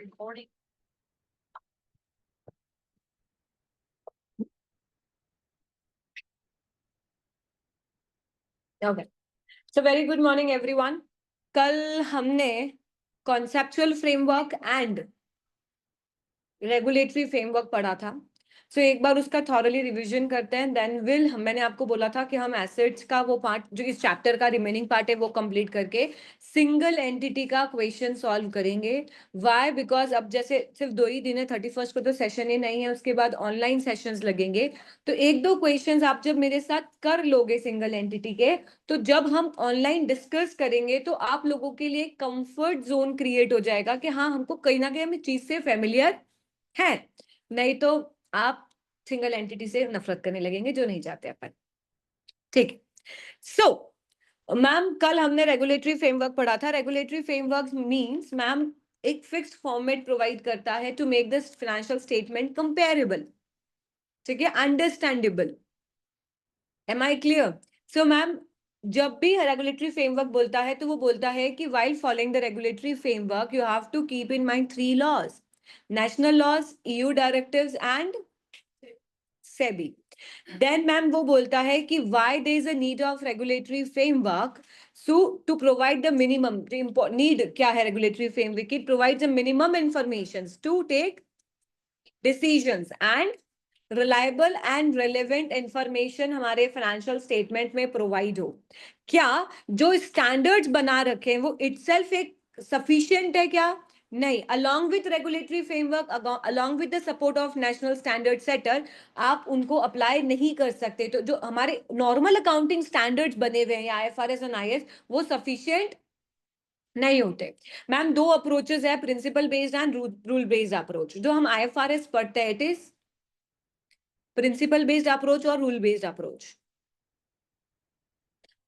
Recording. Okay. So very good morning everyone. कल हमने conceptual framework and regulatory framework पढ़ा था. सो एक बार उसका थॉरली रिवीजन करते हैं. देन मैंने आपको बोला था कि हम एसेट्स का वो पार्ट जो इस चैप्टर का रिमेनिंग पार्ट है वो कंप्लीट करके सिंगल एंटिटी का क्वेश्चन सॉल्व करेंगे. व्हाई? बिकॉज अब जैसे सिर्फ 2 ही दिन है, 31 को तो सेशन ही नहीं है, उसके बाद ऑनलाइन सेशंस लगेंगे. तो एक दो क्वेश्चंस आप जब मेरे साथ कर लोगे सिंगल एंटिटी के, तो जब हम ऑनलाइन डिस्कस करेंगे तो आप लोगों के लिए कंफर्ट जोन क्रिएट हो जाएगा कि हाँ हमको कहीं ना कहीं हम इस चीज से फेमिलियर है. नहीं तो आप सिंगल एंटिटी से नफरत करने लगेंगे, जो नहीं चाहते अपन. ठीक है. सो मैम कल हमने रेगुलेटरी फ्रेमवर्क पढ़ा था. रेगुलेटरी फ्रेमवर्क मींस मैम एक फिक्स्ड फॉर्मेट प्रोवाइड करता है to make the financial statement comparable. ठीक है, understandable. Am I clear? So ma'am जब भी रेगुलेटरी फ्रेमवर्क बोलता है तो वो बोलता है कि while following the regulatory framework you have to keep in mind 3 laws: national laws, EU directives and SEBI. Then ma'am वो बोलता है कि why there is a need of regulatory framework, so to provide the minimum, need क्या है regulatory framework? It provides the minimum information to take decisions and reliable and relevant information हमारे financial statement में provide हो. क्या जो standards बना रखे हैं वो इटसेल्फ एक सफिशिएंट है क्या? नहीं. Along with regulatory framework, along with the support of national standard setter, आप उनको अप्लाई नहीं कर सकते. तो जो हमारे नॉर्मल अकाउंटिंग स्टैंडर्ड्स बने हुए हैं या IFRS और IAS, वो सफिशिएंट नहीं होते. मैम दो अप्रोचेस है, principle based and rule based approach. जो हम IFRS पढ़ते हैं it is principle based approach or rule based approach?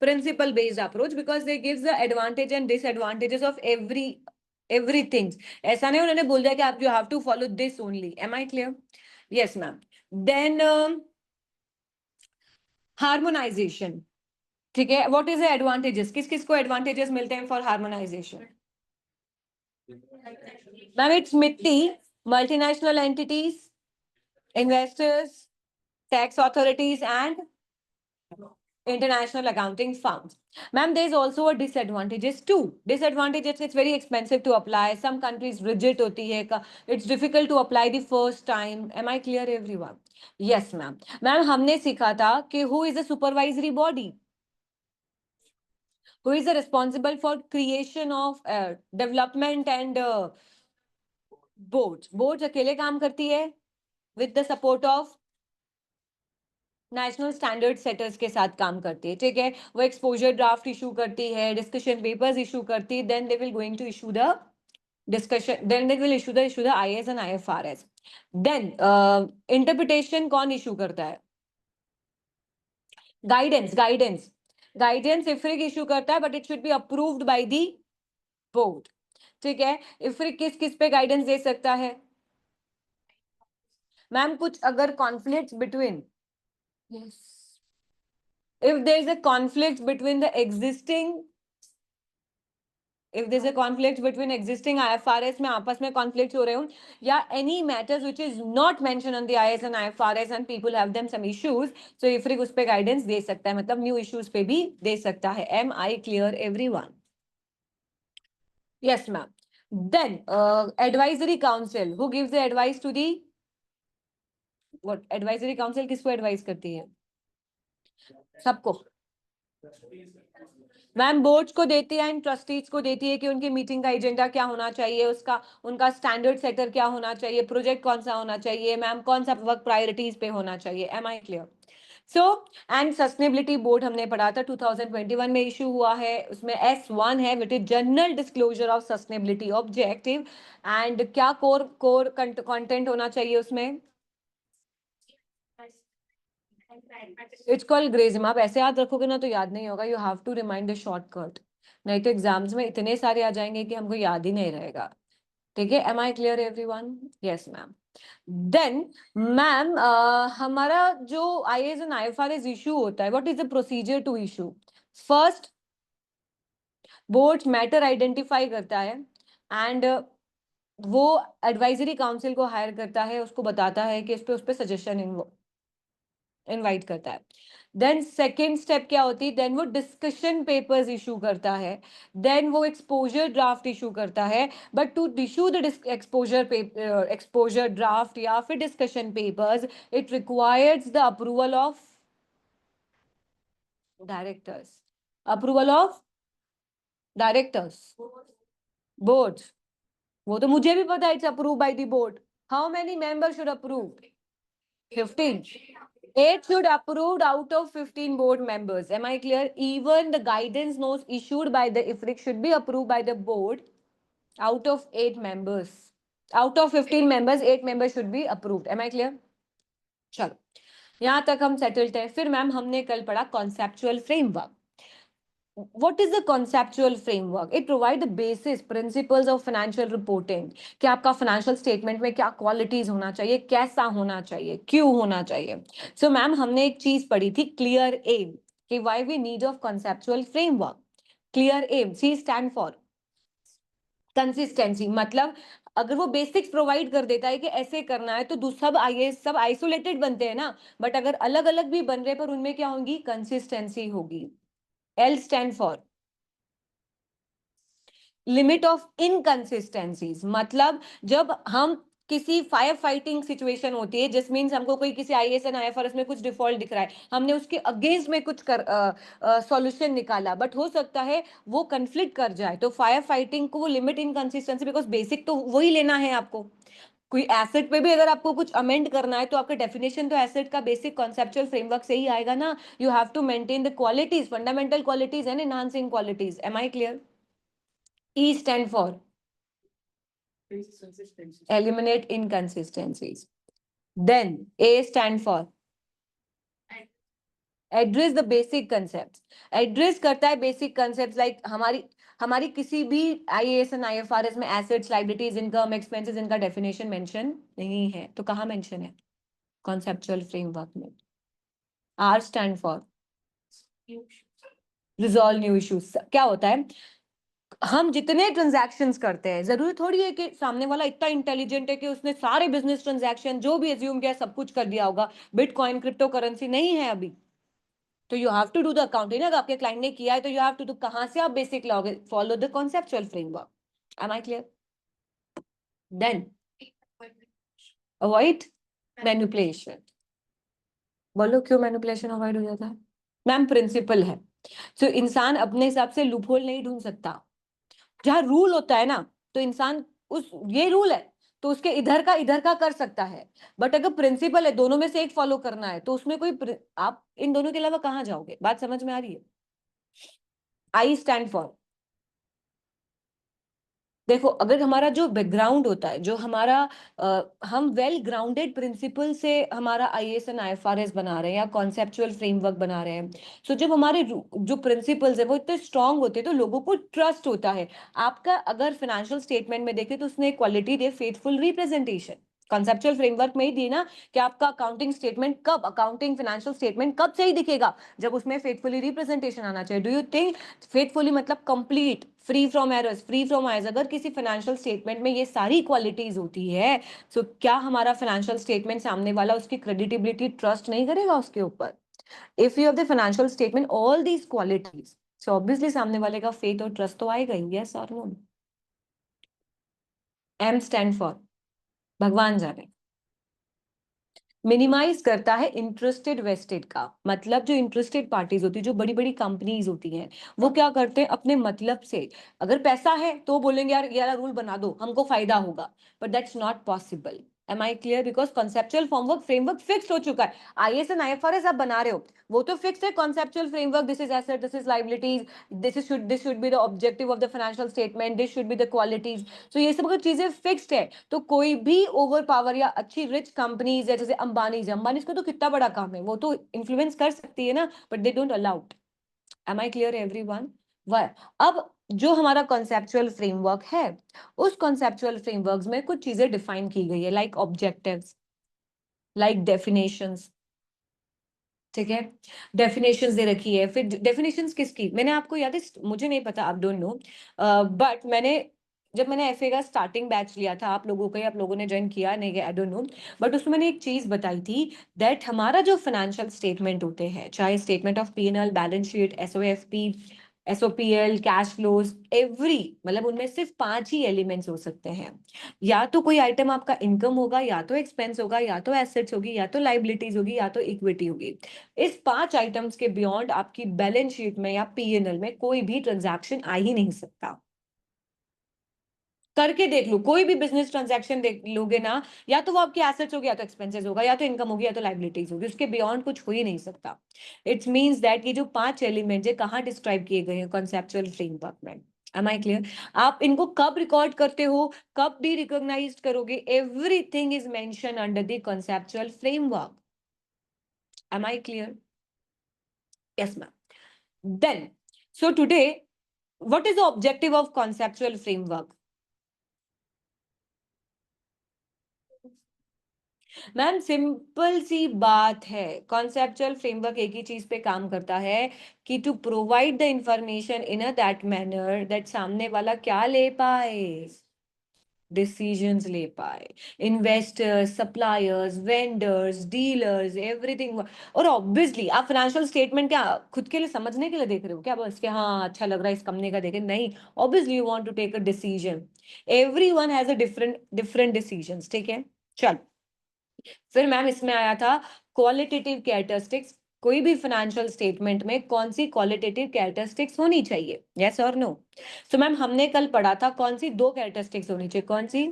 Principle based approach, because they gives the advantage and disadvantages of everything. ऐसा नहीं उन्होंने बोल दिया कि आप you have to follow this only. Am I clear? Yes ma'am. Then harmonization. ठीक है, what is the advantages? किस किस को advantages मिलते हैं for harmonization? Ma'am it's MITI, multinational entities, investors, tax authorities and international accounting firms. Ma'am, there is also a disadvantages too. Disadvantages, it's very expensive to apply. Some countries rigid hoti hai. It's difficult to apply the first time. Am I clear everyone? Yes ma'am. Ma'am, हमने सीखा था कि who is a supervisory body? Who is responsible for creation of development and boards? Boards अकेले काम करती है with the support of national standard setters के साथ काम करती है. ठीक है, वो एक्सपोजर ड्राफ्ट इशू करती है, डिस्कशन पेपर्स इशू करती है, then they will going to issue the discussion, then they will issue the IAS and IFRS. Then interpretation कौन इशू करता है? गाइडेंस इफ्रिक इशू करता है, but it should be approved by the board. ठीक है, इफ्रिक किस किस पे गाइडेंस दे सकता है? मैम कुछ अगर conflict between, yes, if there is a conflict between the existing, if there's a conflict between existing IFRS में आपस में conflict हो रहे हो, या any matters which is not mentioned on the IAS and IFRS and people have them some issues, so IFRIC उस पे guidance दे सकता है, मतलब new issues पे भी दे सकता है. Am I clear everyone? Yes ma'am. Then advisory council, who gives the advice to the, what advisory council किसको advise करती है? सबको. मैम बोर्ड्स को देती है एंड ट्रस्टीज को देती है कि उनकी मीटिंग का एजेंडा क्या होना चाहिए, उसका उनका स्टैंडर्ड सेटर क्या होना चाहिए, प्रोजेक्ट कौन सा होना चाहिए, मैम कौन सा वर्क प्रायोरिटीज पे होना चाहिए. Am I clear? So and sustainability board हमने पढ़ा था 2021 में इशू हुआ है. उसमें S1 है which is general disclosure of sustainability objective. And क्या कोर कंटेंट होना चाहिए उसमें? It's called grazim. आप ऐसे याद रखोगे ना तो याद नहीं होगा. You have to remind the shortcut, नहीं तो एग्जाम्स में इतने सारे आ जाएंगे कि हमको याद ही नहीं रहेगा. ठीक है, am I clear everyone? Yes ma'am. Then ma'am हमारा जो IAS एंड IFRS इशू होता है, what is the procedure to issue? First board matter identify करता है एंड वो एडवाइजरी काउंसिल को हायर करता है, उसको बताता है कि उस पे सजेशन इनवाइट करता है। देन सेकेंड स्टेप क्या होती है, देन वो डिस्कशन पेपर्स इशू करता है, देन वो एक्सपोजर ड्राफ्ट इशू करता है। But to issue the exposure draft या फिर discussion papers, it requires the approval of directors, approval of directors, board. वो तो मुझे भी पता है, it's approve by the board. How many members should approve? 15. 8 should approved out of 15 board members. Am I clear? Even the guidance notes issued by the IFRIC should be approved by the board out of 8 members. Out of 15 members, 8 members should be approved. Am I clear? चलो, यहां तक हम settled है। फिर ma'am हमने कल पढ़ा conceptual framework. What is the conceptual framework? It provides the basis principles of financial reporting कि आपका financial statement में क्या qualities होना चाहिए, कैसा होना चाहिए, क्यों होना चाहिए। So मैम हमने एक चीज पढ़ी थी, clear aim, कि why we need of conceptual framework. Clear aim, C stand for consistency, मतलब अगर वो बेसिक्स प्रोवाइड कर देता है कि ऐसे करना है, तो सब आईएएस सब आइसोलेटेड बनते हैं ना, बट अगर अलग अलग भी बन रहे पर उनमें क्या होगी, कंसिस्टेंसी होगी। L stand for limit of inconsistencies, मतलब जब हम किसी फायर फाइटिंग सिचुएशन होती है, जिस मीन्स हमको कोई किसी आईएएस एंड आईएफआरएस में कुछ डिफॉल्ट दिख रहा है, हमने उसके अगेंस्ट में कुछ सॉल्यूशन निकाला, बट हो सकता है वो कंफ्लिक्ट कर जाए, तो फायर फाइटिंग को वो लिमिट इनकंसिस्टेंसी, बिकॉज बेसिक तो वही लेना है आपको। कोई एसेट पे भी अगर आपको कुछ अमेंड करना है, तो आपका डेफिनेशन तो एसेट का बेसिक कॉन्सेप्चुअल फ्रेमवर्क से ही आएगा ना। You have to maintain the qualities, fundamental qualities and enhancing qualities. Am I clear? E stand for eliminate inconsistencies. Then A stand for address the basic concepts. Address करता है basic concepts like हमारी किसी भी IAS and IFRS में assets, liabilities, income, expenses इनका definition mention नहीं है, तो कहाँ mention है? Conceptual framework में। R stand for resolve new issues. क्या होता है, हम जितने ट्रांजैक्शंस करते हैं, जरूरी थोड़ी है कि सामने वाला इतना इंटेलिजेंट है कि उसने सारे बिजनेस ट्रांजैक्शन जो भी एज्यूम किया सब कुछ कर दिया होगा। बिटकॉइन क्रिप्टो करेंसी नहीं है अभी, तो you have to do the accounting. अगर आपके क्लाइंट ने किया है तो यू हैव टू डू, कहां से आप बेसिक लाओगे, follow the conceptual framework. Am I clear? Then avoid manipulation. बोलो क्यों मैनिपुलेशन अवॉइड हो जाता है? मैम प्रिंसिपल है, तो इंसान अपने हिसाब से लूपहोल नहीं ढूंढ सकता। जहां रूल होता है ना, तो इंसान उस ये रूल है तो उसके इधर का कर सकता है, बट अगर प्रिंसिपल है दोनों में से एक फॉलो करना है, तो उसमें आप इन दोनों के अलावा कहां जाओगे? बात समझ में आ रही है? आई स्टैंड फॉर, देखो अगर हमारा जो बैकग्राउंड होता है, जो हमारा हम वेल ग्राउंडेड प्रिंसिपल से हमारा आईएएस एंड आईएफआरएस बना रहे हैं या कॉन्सेप्चुअल फ्रेमवर्क बना रहे हैं, सो जब हमारे जो प्रिंसिपल्स है वो इतने स्ट्रांग होते हैं, तो लोगों को ट्रस्ट होता है। आपका अगर फाइनेंशियल स्टेटमेंट में देखें तो उसने क्वालिटी दे फेथफुल रिप्रेजेंटेशन, कॉन्सेप्चुअल फ्रेमवर्क में ही दी ना, कि आपका अकाउंटिंग स्टेटमेंट कब, अकाउंटिंग फाइनेंशियल स्टेटमेंट कब सही दिखेगा, जब उसमें फेथफुली रिप्रेजेंटेशन आना चाहिए। डू यू थिंक फेथफुली मतलब complete, free from errors, free from Aires, अगर किसी फाइनेंशियल स्टेटमेंट में ये सारी क्वालिटीज होती है, तो क्या हमारा फाइनेंशियल स्टेटमेंट सामने वाला उसकी क्रेडिटेबिलिटी ट्रस्ट नहीं करेगा उसके ऊपर? If you have the financial statement all these qualities, so obviously सामने वाले का फेथ और ट्रस्ट तो आएगा ही। यस और नो? एम स्टैंड फॉर भगवान जाने, मिनिमाइज करता है इंटरेस्टेड वेस्टेड का, मतलब जो इंटरेस्टेड पार्टीज होती है, जो बड़ी बड़ी कंपनीज होती हैं, वो क्या करते हैं अपने मतलब से, अगर पैसा है तो बोलेंगे यार यार रूल बना दो हमको फायदा होगा, but that's not possible. Am I clear? Because conceptual framework fix हो चुका है। आईएएस एंड आईएफआरएस आप बना रहे हो, वो तो फिक्स है conceptual framework, this is asset, this is liabilities, this should be the objective of the financial statement, this should be the qualities. तो ये सब अगर चीजें फिक्स्ड है, तो कोई भी ओवर पावर या अच्छी रिच कंपनीज है, जैसे अंबानी, अंबानी का तो कितना बड़ा काम है, वो तो इन्फ्लुएंस कर सकती है ना, but they don't allowed. Am I clear everyone? Why? अब जो हमारा कॉन्सेप्चुअल फ्रेमवर्क है, उस कॉन्सेप्चुअल फ्रेमवर्क में कुछ चीजें डिफाइन की गई है, लाइक ऑब्जेक्टिव्स, लाइक डेफिनेशंस। ठीक है, डेफिनेशंस दे रखी है। फिर डेफिनेशंस किसकी, मैंने आपको याद है, मुझे नहीं पता, आप डोंट नो, बट मैंने जब मैंने एफए का स्टार्टिंग बैच लिया था, आप लोगों ने ज्वाइन किया नहीं, आई डोंट नो, बट उसमें मैंने एक चीज बताई थी दैट हमारा जो फाइनेंशियल स्टेटमेंट होते हैं, चाहे statement of P and L, balance sheet, SOFP, SOPL, cash flows, every, मतलब उनमें सिर्फ 5 ही एलिमेंट्स हो सकते हैं। या तो कोई आइटम आपका इनकम होगा, या तो एक्सपेंस होगा, या तो एसेट्स होगी, या तो लाइबिलिटीज होगी, या तो इक्विटी होगी। इस 5 आइटम्स के बियॉन्ड आपकी बैलेंस शीट में या पी&एल में कोई भी ट्रांजैक्शन आ ही नहीं सकता। करके देख लो, कोई भी बिजनेस ट्रांजैक्शन देख लोगे ना, या तो वो आपके एसेट्स होगी, या तो एक्सपेंसेस होगा, या तो इनकम होगी, या तो लाइबिलिटीज होगी, उसके बियॉन्ड कुछ हो ही नहीं सकता। इट्स मींस दैट ये जो 5 एलिमेंट है कहाँ डिस्क्राइब किए गए हैं, कॉन्सेप्चुअल फ्रेमवर्क में। Am I clear? आप इनको कब रिकॉर्ड करते हो, कब भी रिकॉग्नाइज करोगे, everything is mention under the conceptual framework. Am I clear? Yes ma'am. Then so today what is the objective of conceptual framework? Ma'am simple सी बात है, कॉन्सेप्चुअल फ्रेमवर्क एक ही चीज पे काम करता है कि to provide the information in a that manner that सामने वाला क्या ले पाए, डिसीजंस ले पाए, investors, suppliers, vendors, dealers, everything. और ऑब्वियसली आप फाइनेंशियल स्टेटमेंट क्या खुद के लिए समझने के लिए देख रहे हो क्या, बस कि हाँ अच्छा लग रहा है इस कंपनी का देखे, नहीं, obviously you want to take a decision. Everyone has a different different decisions, ठीक है। चल, फिर मैम इसमें आया था क्वालिटेटिव कैरेक्टरिस्टिक्स। कोई भी फाइनेंशियल स्टेटमेंट में कौन सी क्वालिटेटिव कैरेक्टरिस्टिक्स होनी चाहिए, यस और नो? तो मैम हमने कल पढ़ा था कौन सी 2 कैरेक्टरिस्टिक्स होनी चाहिए, कौन सी?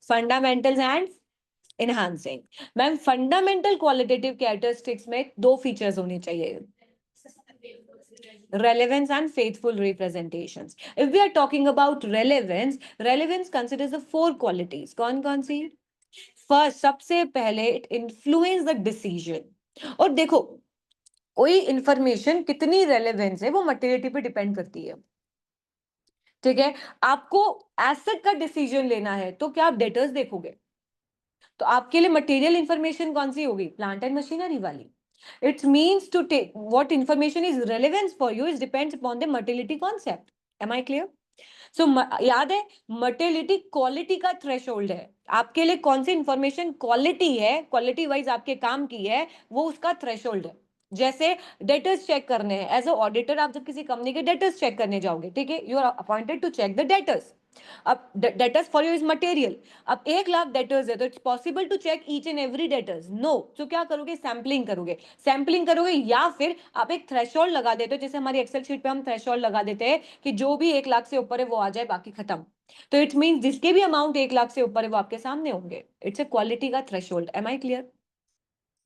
Fundamentals and enhancing. Ma'am fundamental qualitative characteristics में 2 फीचर्स होने चाहिए, relevance and faithful representations. If we are talking about relevance, relevance considers the 4 qualities. कौन सी? फर्स्ट, सबसे पहले इट इन्फ्लुएंस द डिसीजन। और देखो, कोई इंफॉर्मेशन कितनी रेलेवेंस है वो मटेरियलिटी पे डिपेंड करती है, ठीक है। आपको एसेट का डिसीजन लेना है तो क्या आप डेटर्स देखोगे? तो आपके लिए मटेरियल इंफॉर्मेशन कौन सी होगी, प्लांट एंड मशीनरी वाली। It's means to take what information is relevance for you is depends upon the materiality concept. Am I clear? So याद है, मटेरियलिटी क्वालिटी का थ्रेशोल्ड है, आपके लिए कौन सी इंफॉर्मेशन क्वालिटी है, क्वालिटी वाइज आपके काम की है, वो उसका थ्रेशोल्ड है। जैसे डेटर्स चेक करने हैं, एज अ ऑडिटर आप जब किसी कंपनी के डेटर्स चेक करने जाओगे, ठीक है, you are appointed to check the debtors. अब debtors for you is material. अब 1 लाख डेटर्स है तो it's possible to check each and every debtors? No. तो क्या करोगे, सैम्पलिंग करोगे। सैम्पलिंग करोगे या फिर आप एक थ्रेशोल्ड लगा देते हो, जैसे हमारी एक्सेल शीट पे हम थ्रेशोल्ड लगा देते हैं कि जो भी 1 लाख से ऊपर है वो आ जाए, बाकी खत्म। तो इट मीन जिसके भी अमाउंट 1 लाख से ऊपर है वो आपके सामने होंगे। इट्स ए क्वालिटी का threshold. Am I clear?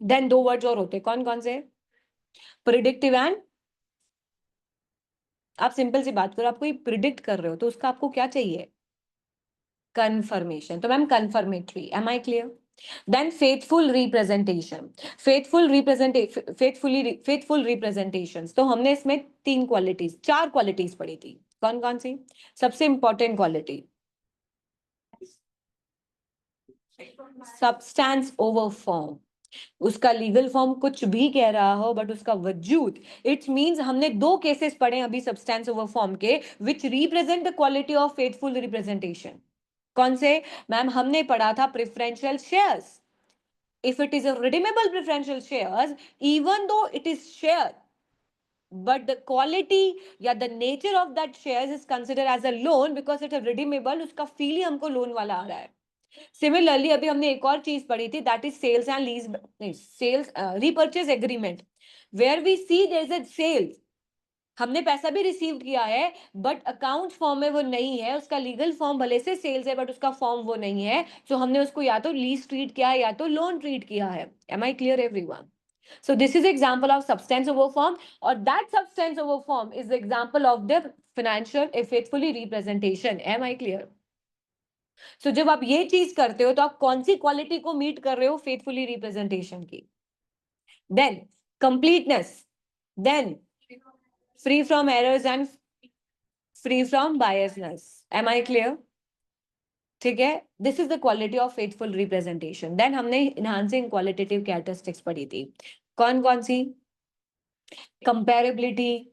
Then 2 words और होते हैं, कौन से? प्रिडिक्टिव एंड, आप सिंपल सी बात करो, आप कोई प्रिडिक्ट कर रहे हो तो उसका आपको क्या चाहिए, कंफर्मेशन। तो ma'am confirmatory. Am I clear? Then faithful representation. Faithful representation, तो हमने इसमें 4 क्वालिटीज पढ़ी थी, कौन सी? सबसे important quality, substance over form. उसका लीगल फॉर्म कुछ भी कह रहा हो बट उसका वजूद, इट्स मींस हमने 2 केसेस पढ़े अभी सब्सटेंस ओवर फॉर्म के, which represent the quality of faithful representation. कौन से? मैम हमने पढ़ा था preferential shares. If it is a redeemable preferential shares, even though it is share, but the quality या the nature of that shares is considered as a loan because it's a redeemable, उसका feel ही हमको loan वाला आ रहा है। Similarly अभी हमने एक और चीज पढ़ी थी, that is sales and lease, sales repurchase agreement, where we see there is a sale, हमने पैसा भी रिसीव किया है बट अकाउंट फॉर्म में वो नहीं है, उसका लीगल फॉर्म भले से सेल्स है बट उसका फॉर्म वो नहीं है, तो हमने उसको या तो लीज ट्रीट किया है या तो लोन ट्रीट किया है। Am I clear everyone? So this is example of substance over form, or that substance over form is the example of the financial faithfully representation. Am I clear? So जब आप ये चीज करते हो तो आप कौन सी क्वालिटी को मीट कर रहे हो, फेथफुली रिप्रेजेंटेशन की। Then completeness, then free from errors and free from biasness. Am I clear? ठीक है, this is the quality of faithful representation. Then हमने इनहांसिंग क्वालिटेटिव कैरेक्टरिस्टिक्स पढ़ी थी, कौन सी? Comparability,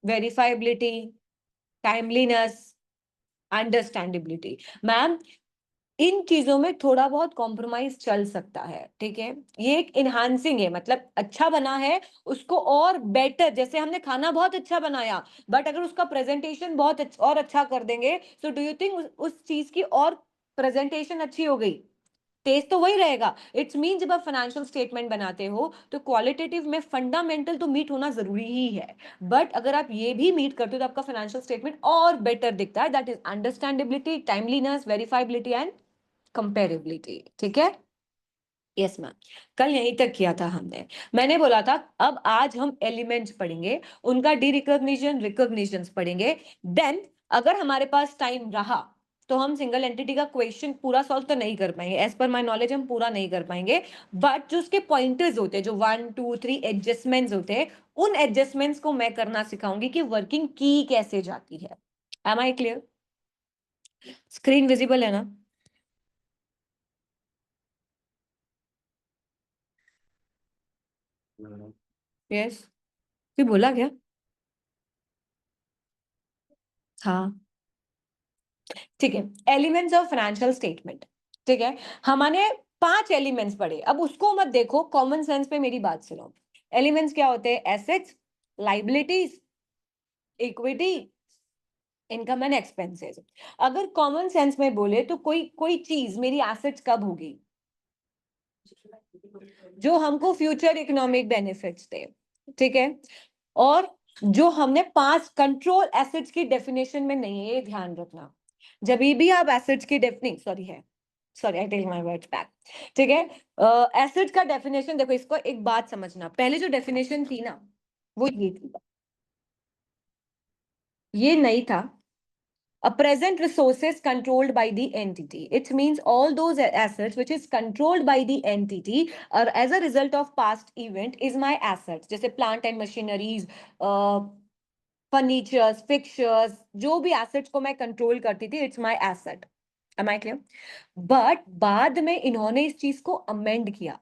verifiability, timeliness, understandability. Ma'am, इन चीजों में थोड़ा बहुत कॉम्प्रोमाइज चल सकता है, ठीक है, ये एक इनहांसिंग है, मतलब अच्छा बना है, उसको और बेटर, जैसे हमने खाना बहुत अच्छा बनाया, बट अगर उसका प्रेजेंटेशन बहुत और अच्छा कर देंगे, सो डू यू थिंक उस चीज की और प्रेजेंटेशन अच्छी हो गई? टेस्ट तो वही रहेगा। इट्स मीन जब आप फाइनेंशियल स्टेटमेंट बनाते हो तो क्वालिटेटिव में फंडामेंटल तो मीट होना जरूरी ही है, बट अगर आप ये भी मीट करते हो तो आपका फाइनेंशियल स्टेटमेंट और बेटर दिखता है। That is understandability, timeliness, verifiability and comparability, ठीक है? यस मैम, कल यहीं तक किया था हमने। मैंने बोला था अब आज हम एलिमेंट्स पढ़ेंगे, उनका डी रिकॉग्निशन, रिकॉग्निशंस पढ़ेंगे। देन अगर हमारे पास टाइम रहा तो हम सिंगल एंटिटी का क्वेश्चन पूरा सॉल्व तो नहीं कर पाएंगे, एज पर माय नॉलेज हम पूरा नहीं कर पाएंगे, बट जो उसके पॉइंटर्स होते हैं, जो 1 2 3 एडजस्टमेंट्स होते हैं, उन एडजस्टमेंट्स को मैं करना सिखाऊंगी कि वर्किंग की कैसे जाती है। Am I clear? Screen visible है ना? यस। कोई बोला क्या? हाँ, ठीक है। एलिमेंट्स ऑफ फाइनेंशियल स्टेटमेंट, ठीक है, हमने 5 एलिमेंट्स पढ़े, अब उसको मत देखो, कॉमन सेंस पे मेरी बात सुनो। एलिमेंट्स क्या होते हैं? Assets, liabilities, equity, income and expenses. अगर कॉमन सेंस में बोले तो कोई कोई चीज मेरी एसेट्स कब होगी? जो हमको फ्यूचर इकोनॉमिक बेनिफिट्स दे, ठीक है। और जो हमने 5 कंट्रोल एसेट्स की डेफिनेशन में नहीं है, ये ध्यान रखना। जब भी आप एसेट्स की डेफिनेशन, सॉरी है, sorry I take my words back, ठीक है। एसेट्स का डेफिनेशन देखो, इसको एक बात समझना, पहले जो डेफिनेशन थी ना वो ये थी, ये नहीं था। A present resources controlled by the entity. It means all those assets which is controlled by the entity or as a result of past event is my assets. जैसे plant and machineries, furnitures, fixtures, जो भी assets को मैं control करती थी, it's my asset. Am I clear? But बाद में इन्होंने इस चीज को amend किया,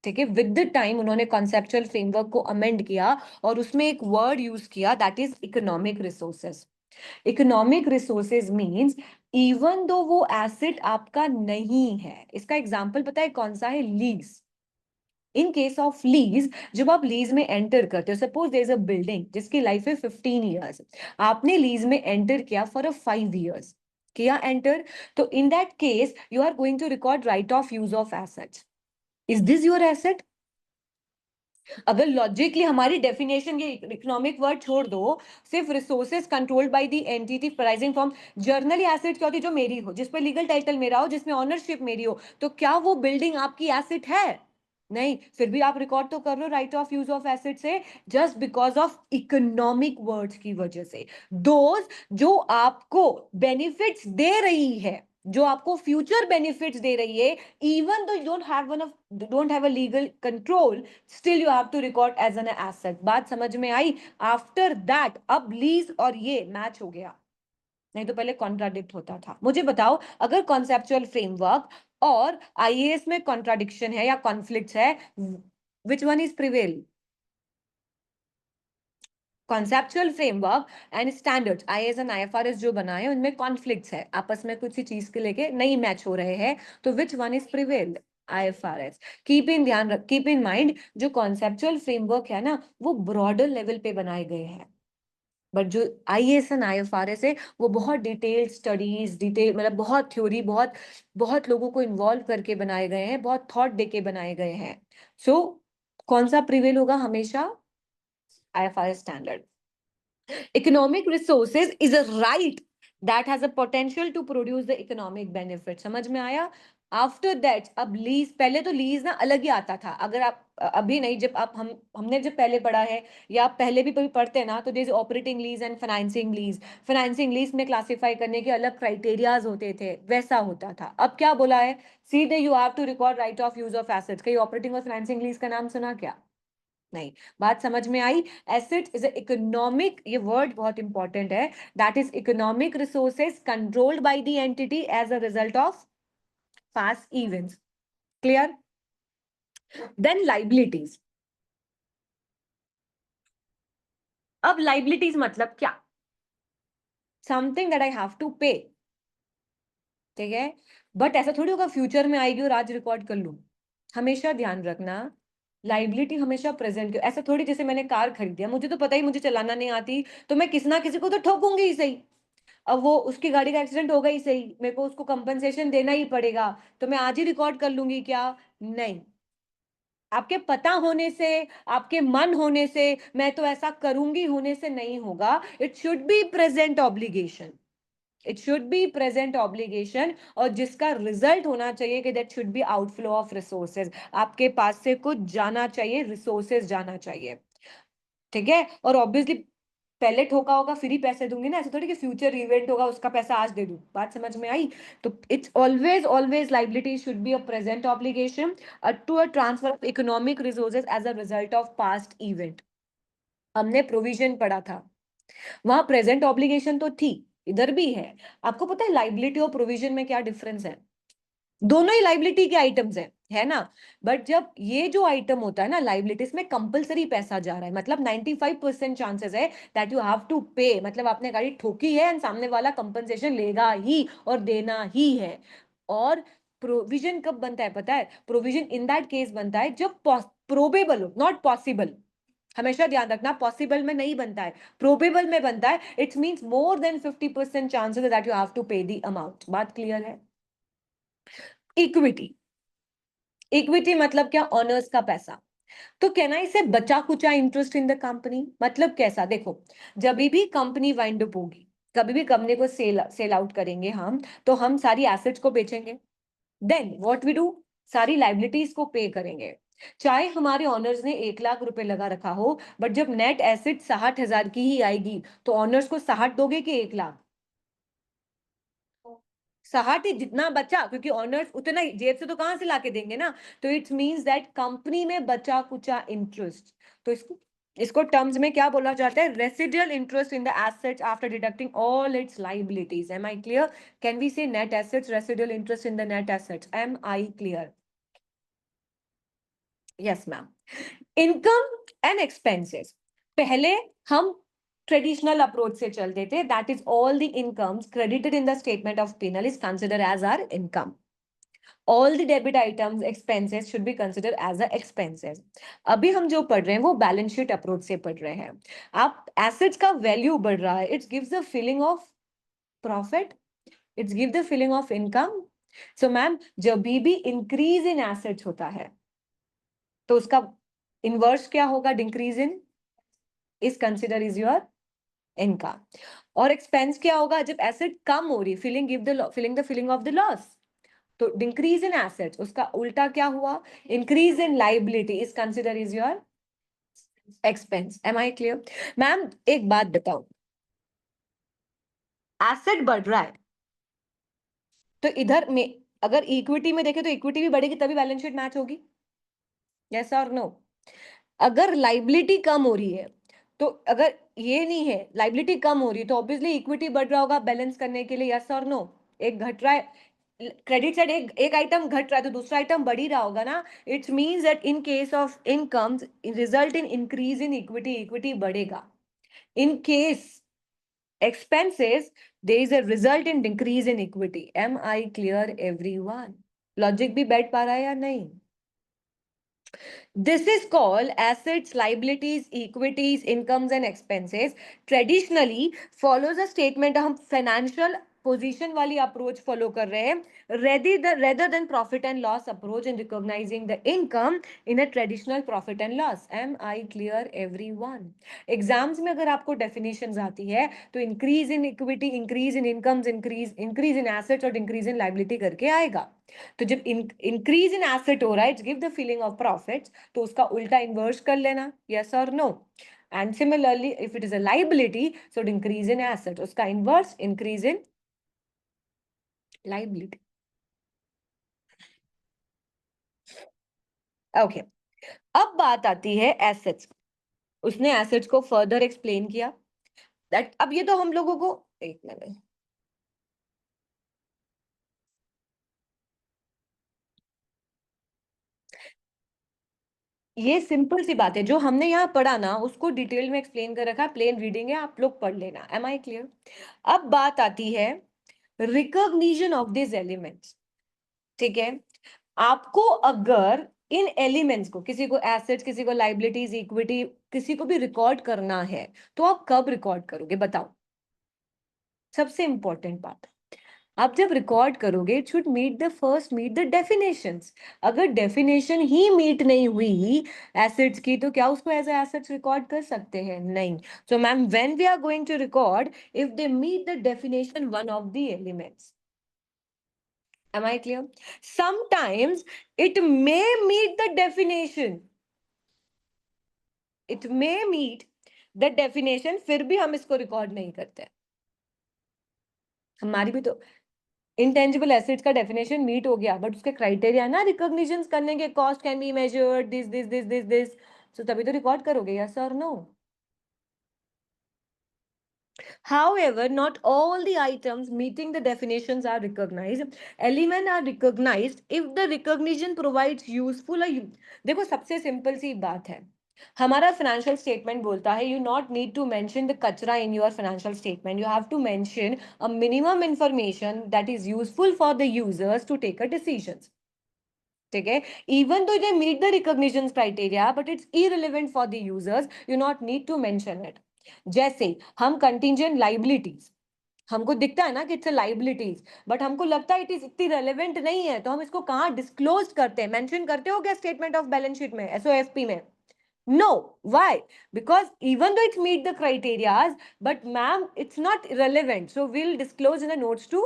ठीक है, विद द टाइम उन्होंने कॉन्सेप्चुअल फ्रेमवर्क को अमेंड किया और उसमें एक वर्ड यूज किया, that is economic resources. Economic resources means even though वो एसेट आपका नहीं है। इसका एग्जांपल पता है कौन सा है? Lease. In case of lease, जब आप लीज में एंटर करते हो, suppose there is a building जिसकी लाइफ है 15 ईयर्स, आपने लीज में एंटर किया फॉर अ 5 ईयर्स, किया एंटर, तो in that case you are going to record right of use of assets. Is this your asset? अगर लॉजिकली हमारी definition, ये इकोनॉमिक वर्ड छोड़ दो, सिर्फ resources controlled by the entity pricing from, generally asset क्या होती है? जो मेरी हो, जिस पर लीगल टाइटल मेरा हो, जिसमें ऑनरशिप मेरी हो, तो क्या वो बिल्डिंग आपकी एसेट है? नहीं, फिर भी आप रिकॉर्ड तो कर रहे हो write of use of asset से, just because of economic words की वजह से। दोज जो आपको बेनिफिट्स दे रही है, जो आपको फ्यूचर बेनिफिट्स दे रही है, even though you don't have a legal control, still you have to record as an asset। बात समझ में आई? आफ्टर दैट अब लीज और ये मैच हो गया, नहीं तो पहले कॉन्ट्राडिक्ट होता था। मुझे बताओ, अगर कॉन्सेप्चुअल फ्रेमवर्क और आईएएस में कॉन्ट्राडिक्शन है या कॉन्फ्लिक्ट है, which one is prevail? Conceptual framework and standards, IAS and IFRS जो बनाए हैं उनमें कॉन्फ्लिक्ट्स है, आपस में कुछ ही चीज के लेके नहीं मैच हो रहे हैं, तो which one is prevail? IFRS. Keep in mind, जो कॉन्सेप्चुअल फ्रेमवर्क है ना वो ब्रॉडर लेवल पे बनाए गए हैं, बट जो आईएएस एंड आईएफआरएस है वो बहुत डिटेल स्टडीज, डिटेल मतलब बहुत थ्योरी, बहुत बहुत लोगों को इन्वॉल्व करके बनाए गए हैं, बहुत थॉट दे के बनाए गए हैं। सो कौन सा प्रिवेल होगा हमेशा? IFRS standard. Economic resources is a right that has a potential to produce the economic benefit। समझ में आया? आफ्टर दैट अब लीज, पहले तो लीज ना अलग ही आता था, अगर आप अभी नहीं, जब आप हमने जब पहले पढ़ा है या आप पहले भी कभी पढ़ते हैं ना, तो जैसे operating lease and financing lease, financing lease में क्लासिफाई करने के अलग क्राइटेरियाज होते थे, वैसा होता था। अब क्या बोला है? सीधे you have to record right of use of assets. कहीं ऑपरेटिंग और फाइनेंसिंग लीज का नाम सुना क्या? नहीं। बात समझ में आई? एसेट इज इकोनॉमिक, ये वर्ड बहुत इंपॉर्टेंट है, that is economic resources controlled by the entity as a result of past events. Clear? Then liabilities. अब लाइबिलिटीज मतलब क्या? Something that I have to pay, ठीक है, बट ऐसा थोड़ी होगा फ्यूचर में आएगी और आज रिकॉर्ड कर लूं। हमेशा ध्यान रखना, लाइबिलिटी हमेशा प्रेजेंट। ऐसा थोड़ी जैसे मैंने कार खरीद दिया, मुझे तो पता ही मुझे चलाना नहीं आती, तो मैं किसी ना किसी को तो ठोकूंगी ही सही। अब वो उसकी गाड़ी का एक्सीडेंट होगा ही सही, मेरे को उसको कंपनसेशन देना ही पड़ेगा, तो मैं आज ही रिकॉर्ड कर लूंगी क्या? नहीं। आपके पता होने से, आपके मन होने से, मैं तो ऐसा करूंगी होने से नहीं होगा। It should be present obligation, it should be present obligation, और जिसका रिजल्ट होना चाहिए कि that should be outflow of resources, आपके पास से कुछ जाना चाहिए, रिसोर्सेज जाना चाहिए। ठीक है, और ऑब्वियसली पहले ठोका होगा फिर ही पैसे दूंगी ना, ऐसा थोड़ी कि फ्यूचर इवेंट होगा उसका पैसा आज दे दूं। बात समझ में आई? तो it's always always liability should be a present obligation to a transfer of economic resources as a result of past event. हमने प्रोविजन पढ़ा था, वहां प्रेजेंट ऑब्लिगेशन तो थी, इधर भी है। आपको पता है लाइबिलिटी और प्रोविजन में क्या डिफरेंस है? दोनों ही लाइबिलिटी के आइटम्स हैं, है ना? बट जब ये जो आइटम होता है ना लाइबिलिटीज में, कंपलसरी पैसा जा रहा है, मतलब 95% चांसेस है दैट यू हैव टू पे, मतलब आपने गाड़ी ठोकी है एंड सामने वाला कंपनसेशन लेगा ही और देना ही है। और प्रोविजन कब बनता है पता है? प्रोविजन इन दैट केस बनता है जब प्रोबेबल हो, नॉट पॉसिबल। हमेशा ध्यान रखना, पॉसिबल में नहीं बनता है, प्रोबेबल में बनता है। It's means more than 50% chances that you have to pay the amount. बात क्लियर है? इक्विटी, इक्विटी मतलब क्या? ऑनर्स का पैसा। तो कहना इसे बचा कुचा इंटरेस्ट इन द कंपनी, मतलब कैसा? देखो, जब भी कंपनी वाइंड अप होगी, कभी भी कंपनी को सेल सेल आउट करेंगे हम, तो हम सारी एसेट्स को बेचेंगे, देन व्हाट वी डू, सारी लाइबिलिटीज को पे करेंगे। चाहे हमारे ऑनर्स ने 1 लाख रुपए लगा रखा हो, बट जब नेट एसेट 60,000 की ही आएगी, तो ऑनर्स को 60 दोगे कि 1 लाख? 60 ही जितना बचा, क्योंकि ऑनर्स उतना ही जेब से तो कहां से लाके देंगे ना। तो इट्स मींस दैट कंपनी में बचा कुचा इंटरेस्ट, तो इसको इसको टर्म्स में क्या बोला जाता है? Residual interest in the assets after deducting all its liabilities. Am I clear? Can we say net assets, residual interest in the net assets? Am I clear? Yes ma'am. Income and expenses, पहले हम traditional approach से चलते थे, that is all the incomes credited in the statement of P&L is consider as are income, all the debit items expenses should be considered as a expenses। अभी हम जो पढ़ रहे हैं वो बैलेंस शीट अप्रोच से पढ़ रहे हैं। आप एसेट्स का वैल्यू बढ़ रहा है, it's gives the feeling of profit, it's give the feeling of income. So ma'am, जब भी इंक्रीज इन एसेट्स होता है, तो उसका इनवर्स क्या होगा? Decrease in is consider is your income. और एक्सपेंस क्या होगा? जब एसेट कम हो रही, feeling give the feeling of the loss, तो डिक्रीज इन एसेट्स, उसका उल्टा क्या हुआ? Increase in liability is consider is your expense. Am I clear? Ma'am एक बात बताओ, एसेट बढ़ रहा है, तो इधर में अगर इक्विटी में देखें तो इक्विटी भी बढ़ेगी तभी बैलेंस शीट मैच होगी। यस और नो? अगर लाइबिलिटी कम हो रही है, तो अगर ये नहीं है, लाइबिलिटी कम हो रही है, तो ऑब्वियसली इक्विटी बढ़ रहा होगा बैलेंस करने के लिए। यस और नो? एक घट रहा है, क्रेडिट साइड एक आइटम घट रहा है तो दूसरा आइटम बढ़ ही रहा होगा ना। It's means that in case of incomes result in increase in equity, equity बढ़ेगा। In case expenses, there is a result in decrease in equity। am I clear everyone? Logic भी बैठ पा रहा है या नहीं? This is called assets, liabilities, equities, incomes and expenses। Traditionally follows a statement, हम financial position वाली approach follow कर रहे हैं, rather than profit and loss approach in recognising the income in a traditional profit and loss. Am I clear everyone? Exams में अगर आपको definitions आती है, तो increase in equity, increase in incomes, increase in assets और increase in liability करके आएगा। तो जब इंक्रीज इन एसेट हो रहा है, it's give the feeling of profit, तो उसका उल्टा इन्वर्स कर लेना। यस और no? And similarly if it is a liability, so increase in asset, उसका inverse increase in liability. Okay, अब बात आती है एसेट्स। उसने एसेट्स को फर्दर एक्सप्लेन किया दैट, अब ये तो हम लोगों को, एक मिनट, ये सिंपल सी बात है, जो हमने यहाँ पढ़ा ना उसको डिटेल में एक्सप्लेन कर रखा है, प्लेन रीडिंग है, आप लोग पढ़ लेना। Am I clear? अब बात आती है रिकॉग्निशन ऑफ दिस एलिमेंट्स, ठीक है। आपको अगर इन एलिमेंट्स को, किसी को एसेट्स, किसी को लाइबिलिटीज, इक्विटी, किसी को भी रिकॉर्ड करना है, तो आप कब रिकॉर्ड करोगे बताओ? सबसे इंपॉर्टेंट बात, आप जब रिकॉर्ड करोगे it should meet the definitions. अगर डेफिनेशन ही मीट नहीं हुई एसिड्स की, तो क्या उसको एज एसिड्स रिकॉर्ड कर सकते हैं? नहीं। So ma'am, when we are going to record, if they meet the definition one of the elements, am I clear? Sometimes it may meet the definition, it may meet the definition, फिर भी हम इसको record नहीं करते। हमारी भी तो intangible assets का डेफिनेशन मीट हो गया, बट उसके क्राइटेरिया ना रिकॉग्निशन करने के, cost can be measured, this, so तभी तो रिकॉर्ड करोगे, यस और no? However, not all the items meeting the definitions are recognized. Elements are recognized if the recognition provides useful or देखो सबसे सिंपल सी बात है, हमारा फाइनेंशियल स्टेटमेंट बोलता है you not need to mention the कचरा in your financial statement, you have to mention a minimum information that is useful for the users to take a decisions, ठीक है। Even though they meet the recognition criteria, but it's irrelevant for the users, you not need to mention it. जैसे हम contingent liabilities, हमको दिखता है ना कि it's liabilities, but हमको लगता है इट इज इतनी रेलेवेंट नहीं है, तो हम इसको कहाँ डिस्क्लोज करते हैं, मेंशन करते हो क्या स्टेटमेंट ऑफ बैलेंस शीट में, एसओएफपी में? No. Why? Because even though it meet the criterias, but ma'am, it's not relevant. So we'll disclose in the notes to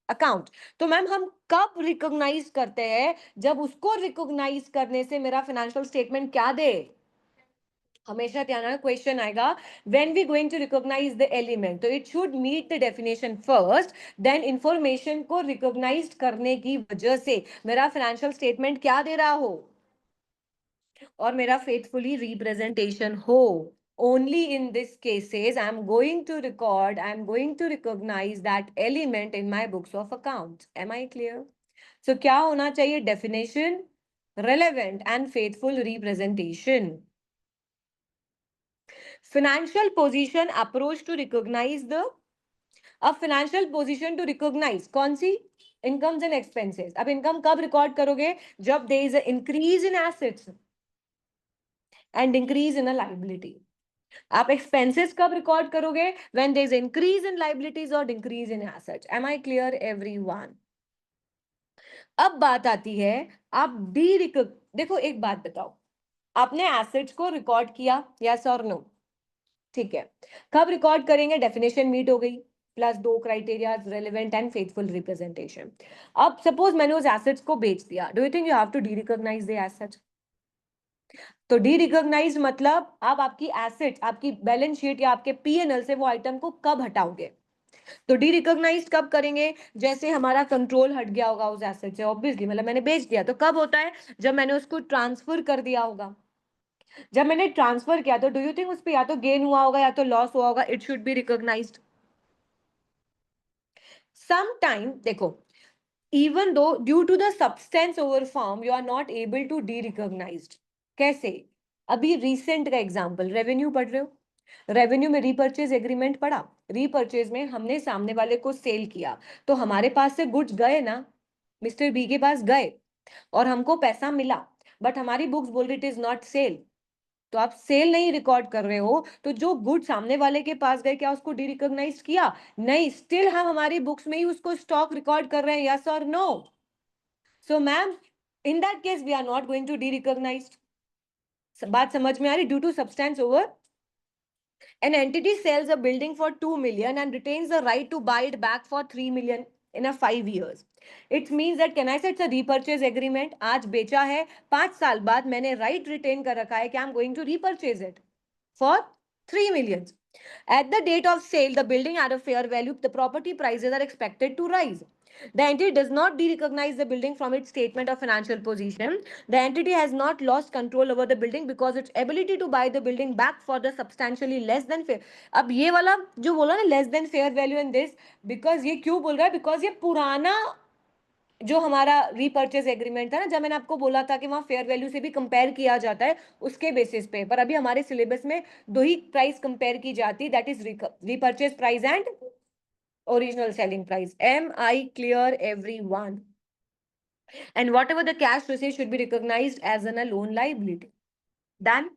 account. तो मैम हम कब रिकॉग्नाइज करते हैं? जब उसको रिकॉग्नाइज करने से मेरा फाइनेंशियल स्टेटमेंट क्या दे? हमेशा ध्यान रखना, क्वेश्चन आएगा when we going to recognise the element, तो it should meet the definition first, then information को रिकॉग्नाइज करने की वजह से मेरा फाइनेंशियल स्टेटमेंट क्या दे रहा हो और मेरा फेथफुली रिप्रेजेंटेशन हो। Only in this cases I am going to recognize that element in my books of accounts. Am I clear? So क्या होना चाहिए? Definition, relevant and faithful representation. Financial position approach to recognize the, अब financial position to recognize कौन सी? Incomes and expenses. अब income कब record करोगे? जब there is an increase in assets and increase in a liability. आप expenses कब record करोगे? When there is increase in liabilities or decrease in assets. Am I clear everyone? अब बात आती है, आप देखो एक बात बताओ, आपने एसेट्स को रिकॉर्ड किया, यस और नो? ठीक है, कब रिकॉर्ड करेंगे? डेफिनेशन मीट हो गई, प्लस दो criteria, relevant and faithful representation. अब सपोज मैंने उस एसेट्स को बेच दिया, do you think you have to derecognise the assets? तो डी रिकॉग्नाइज मतलब आप आपकी एसेट्स, आपकी बैलेंस शीट या आपके पीएनएल से वो आइटम को कब हटाओगे? तो डी रिकॉग्नाइज कब करेंगे? जैसे हमारा कंट्रोल हट गया होगा उस एसेट से, ऑब्वियसली, मतलब मैंने बेच दिया, तो कब होता है? जब मैंने उसको ट्रांसफर कर दिया होगा। जब मैंने ट्रांसफर किया, तो डू यू थिंक उस पर या तो गेन हुआ होगा या तो लॉस हुआ होगा? It should be recognised. Some time देखो, even though due to the substance over form you are not able to de-recognized। कैसे? अभी रिसेंट का एग्जांपल, रेवेन्यू पढ़ रहे हो? रेवेन्यू में रीपर्चेज एग्रीमेंट पढ़ा? रीपर्चेज में हमने सामने वाले को सेल किया, तो हमारे पास से गुड्स गए ना, मिस्टर बी के पास गए और हमको पैसा मिला, बट हमारी बुक्स बोल रही इट इज नॉट सेल। तो आप सेल नहीं रिकॉर्ड कर रहे हो, तो जो गुड सामने वाले के पास गए, क्या उसको डी रिकॉग्नाइज किया? नहीं, स्टिल हम हमारी बुक्स में ही उसको स्टॉक रिकॉर्ड कर रहे हैं, यस और no? So ma'am, in that case we are not going to derecognise. बात समझ में आ रही? Due to substance over, an entity sells a building for 2 million and retains the right to buy it back for 3 million in a 5 years. It means that, can I say it's a repurchase agreement? आज बेचा है, 5 साल बाद मैंने right retain कर रखा है कि I'm going to repurchase it for 3 million. At the date of sale, the building had a fair value. The property prices are expected to rise. The entity does not de-recognize the building from its statement of financial position. The entity has not lost control over the building because its ability to buy the building back for the substantially less than fair. अब ये वाला जो बोला ना less than fair value and this, because ये क्यों बोल रहा है? Because ये पुराना जो हमारा रीपर्चेज एग्रीमेंट था ना, जब मैंने आपको बोला था कि वहां फेयर वैल्यू से भी कंपेयर किया जाता है उसके बेसिस पे, पर अभी हमारे सिलेबस में दो ही प्राइस कंपेयर की जाती है, that is repurchase price and Original selling price. Am I clear, everyone? And whatever the cash received should be recognized as a loan liability. Done.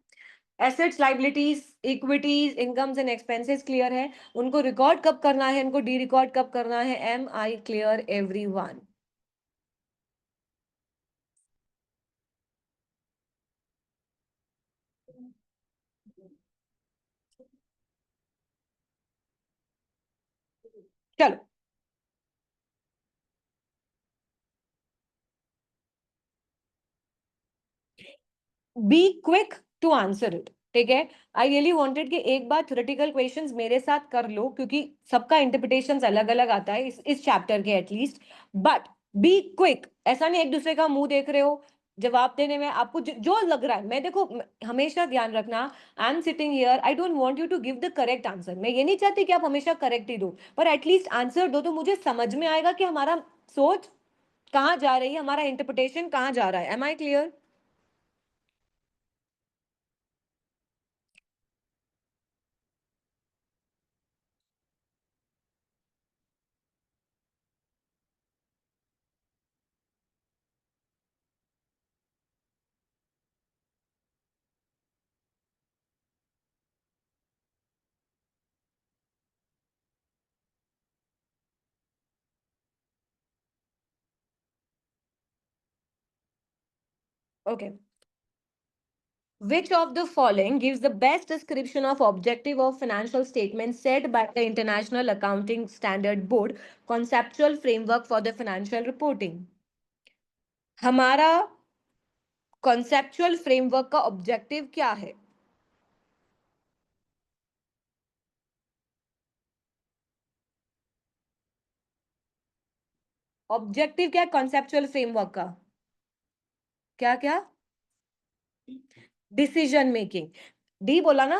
Assets, liabilities, equities, incomes and expenses clear है. उनको record कब करना है, उनको de-record कब करना है. Am I clear, everyone? चलो, be quick to answer it. ठीक है. आई रियली वांटेड कि एक बार थ्योरेटिकल क्वेश्चंस मेरे साथ कर लो, क्योंकि सबका इंटरप्रिटेशन अलग अलग आता है इस चैप्टर के एटलीस्ट. But be quick. ऐसा नहीं एक दूसरे का मुंह देख रहे हो जवाब देने में. आपको जो लग रहा है, मैं देखो हमेशा ध्यान रखना, I am sitting here, I don't want you to give the correct answer. मैं ये नहीं चाहती कि आप हमेशा करेक्ट ही दो, पर एटलीस्ट आंसर दो तो मुझे समझ में आएगा कि हमारा सोच कहाँ जा रही है, हमारा इंटरप्रिटेशन कहाँ जा रहा है. Am I clear? Okay. Which of the following gives the best description of objective of financial statements set by the International Accounting Standard Board conceptual framework for the financial reporting? हमारा conceptual framework का objective क्या है? Objective क्या है conceptual framework का? क्या क्या? Decision making. D बोला ना?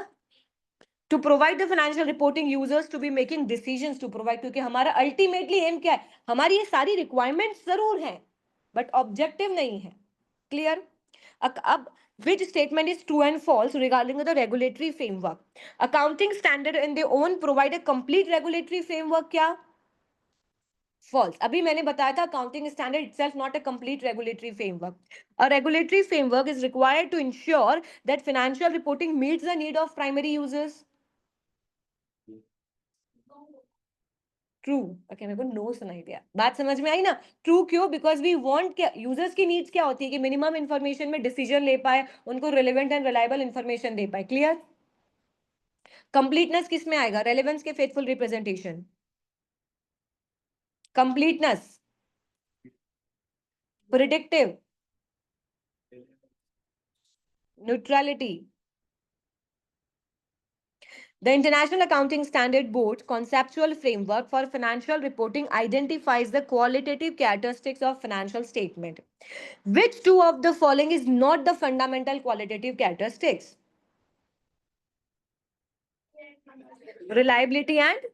To provide the financial reporting users to be making decisions to provide, क्योंकि हमारा ultimately aim क्या है? हमारी ये सारी requirements जरूर हैं, but objective नहीं है. Clear? अब which statement is true and false regarding the regulatory framework? Accounting standard in their own provide a complete regulatory framework क्या? False. अभी मैंने बताया था accounting standard itself not a complete regulatory framework. A regulatory framework is required to ensure that financial reporting meets the need of primary users. True. Okay, मेरे को no सुनाई दिया. बात समझ में आई ना? ट्रू क्यों? बिकॉज वी वांट, क्या यूजर्स की नीड्स क्या होती है कि मिनिमम इंफॉर्मेशन में डिसीजन ले पाए, उनको रिलेवेंट एंड रिलायबल इंफॉर्मेशन दे पाए. क्लियर? कंप्लीटनेस किस में आएगा? रेलेवेंस के faithful representation. Completeness. Predictive. Neutrality. The International Accounting Standard Board's conceptual framework for financial reporting identifies the qualitative characteristics of financial statement. Which two of the following is not the fundamental qualitative characteristics? Reliability and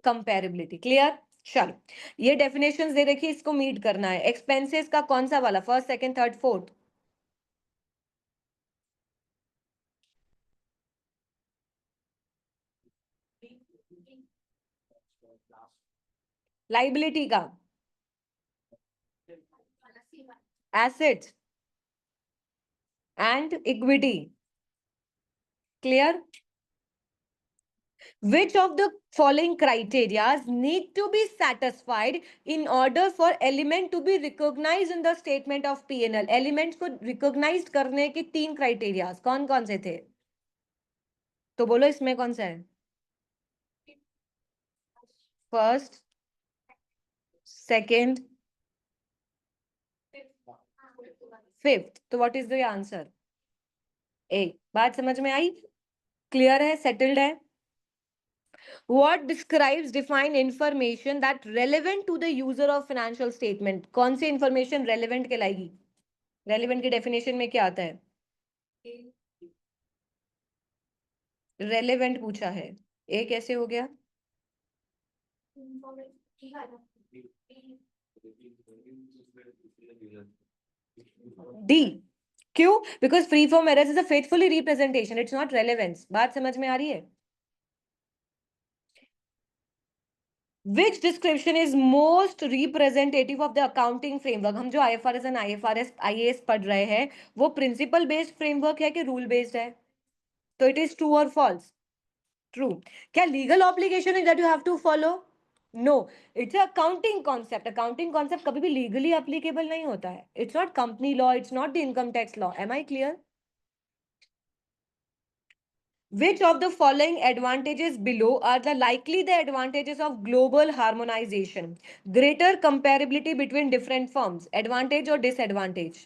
comparability. Clear? चलो, ये definitions दे रखी है, इसको meet करना है. Expenses का कौन सा वाला? First, second, third, fourth? Liability का? Assets and equity. Clear? Which of the following criteria need to be satisfied in order for element to be recognized in the statement of P&L? Elements को recognized करने के तीन criteria कौन कौन से थे? तो बोलो इसमें कौन सा है? First, second, fifth. तो व्हाट इज द आंसर? ए. बात समझ में आई? क्लियर है? सेटल्ड है? What describes define information that relevant to the user of financial statement? कौन सी information relevant कहलाएगी? Relevant की definition में क्या आता है? Relevant पूछा है. ए कैसे हो गया? डी. क्यों? Because free form errors is a faithfully representation. It's not relevance. बात समझ में आ रही है? Which description is most representative of the accounting framework? हम जो आईएफआरएस एंड आईएफआरएस आईएएस पढ़ रहे हैं, वो प्रिंसिपल बेस्ड फ्रेमवर्क है कि रूल बेस्ड है? तो इट इज ट्रू और फॉल्स? ट्रू। क्या लीगल ऑब्लिगेशन है that you have to follow? No, it's accounting concept. Accounting concept कभी भी लीगली एप्लीकेबल नहीं होता है। It's not company law, it's not the income tax law. Am I clear? Which of the following advantages below are the likely the advantages of global harmonization? Greater comparability between different firms. Advantage or disadvantage?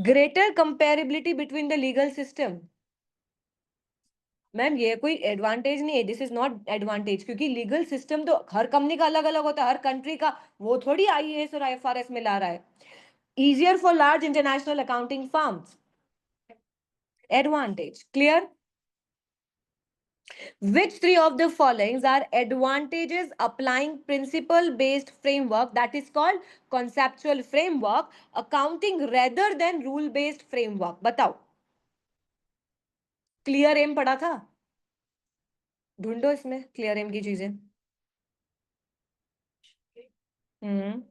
Greater comparability between the legal system. Ma'am ये कोई advantage नहीं है, this is not advantage, क्योंकि legal system तो हर company का अलग अलग होता है, हर कंट्री का। वो थोड़ी आईएएस और आईएफआरएस में ला रहा है। Easier for large international accounting firms. Advantage. Clear? Which three of the followings are advantages applying principle based framework, that is called conceptual framework, accounting rather than rule based framework? बताओ। Clear M पढ़ा था? ढूंढो इसमें clear M की चीजें। हम्म।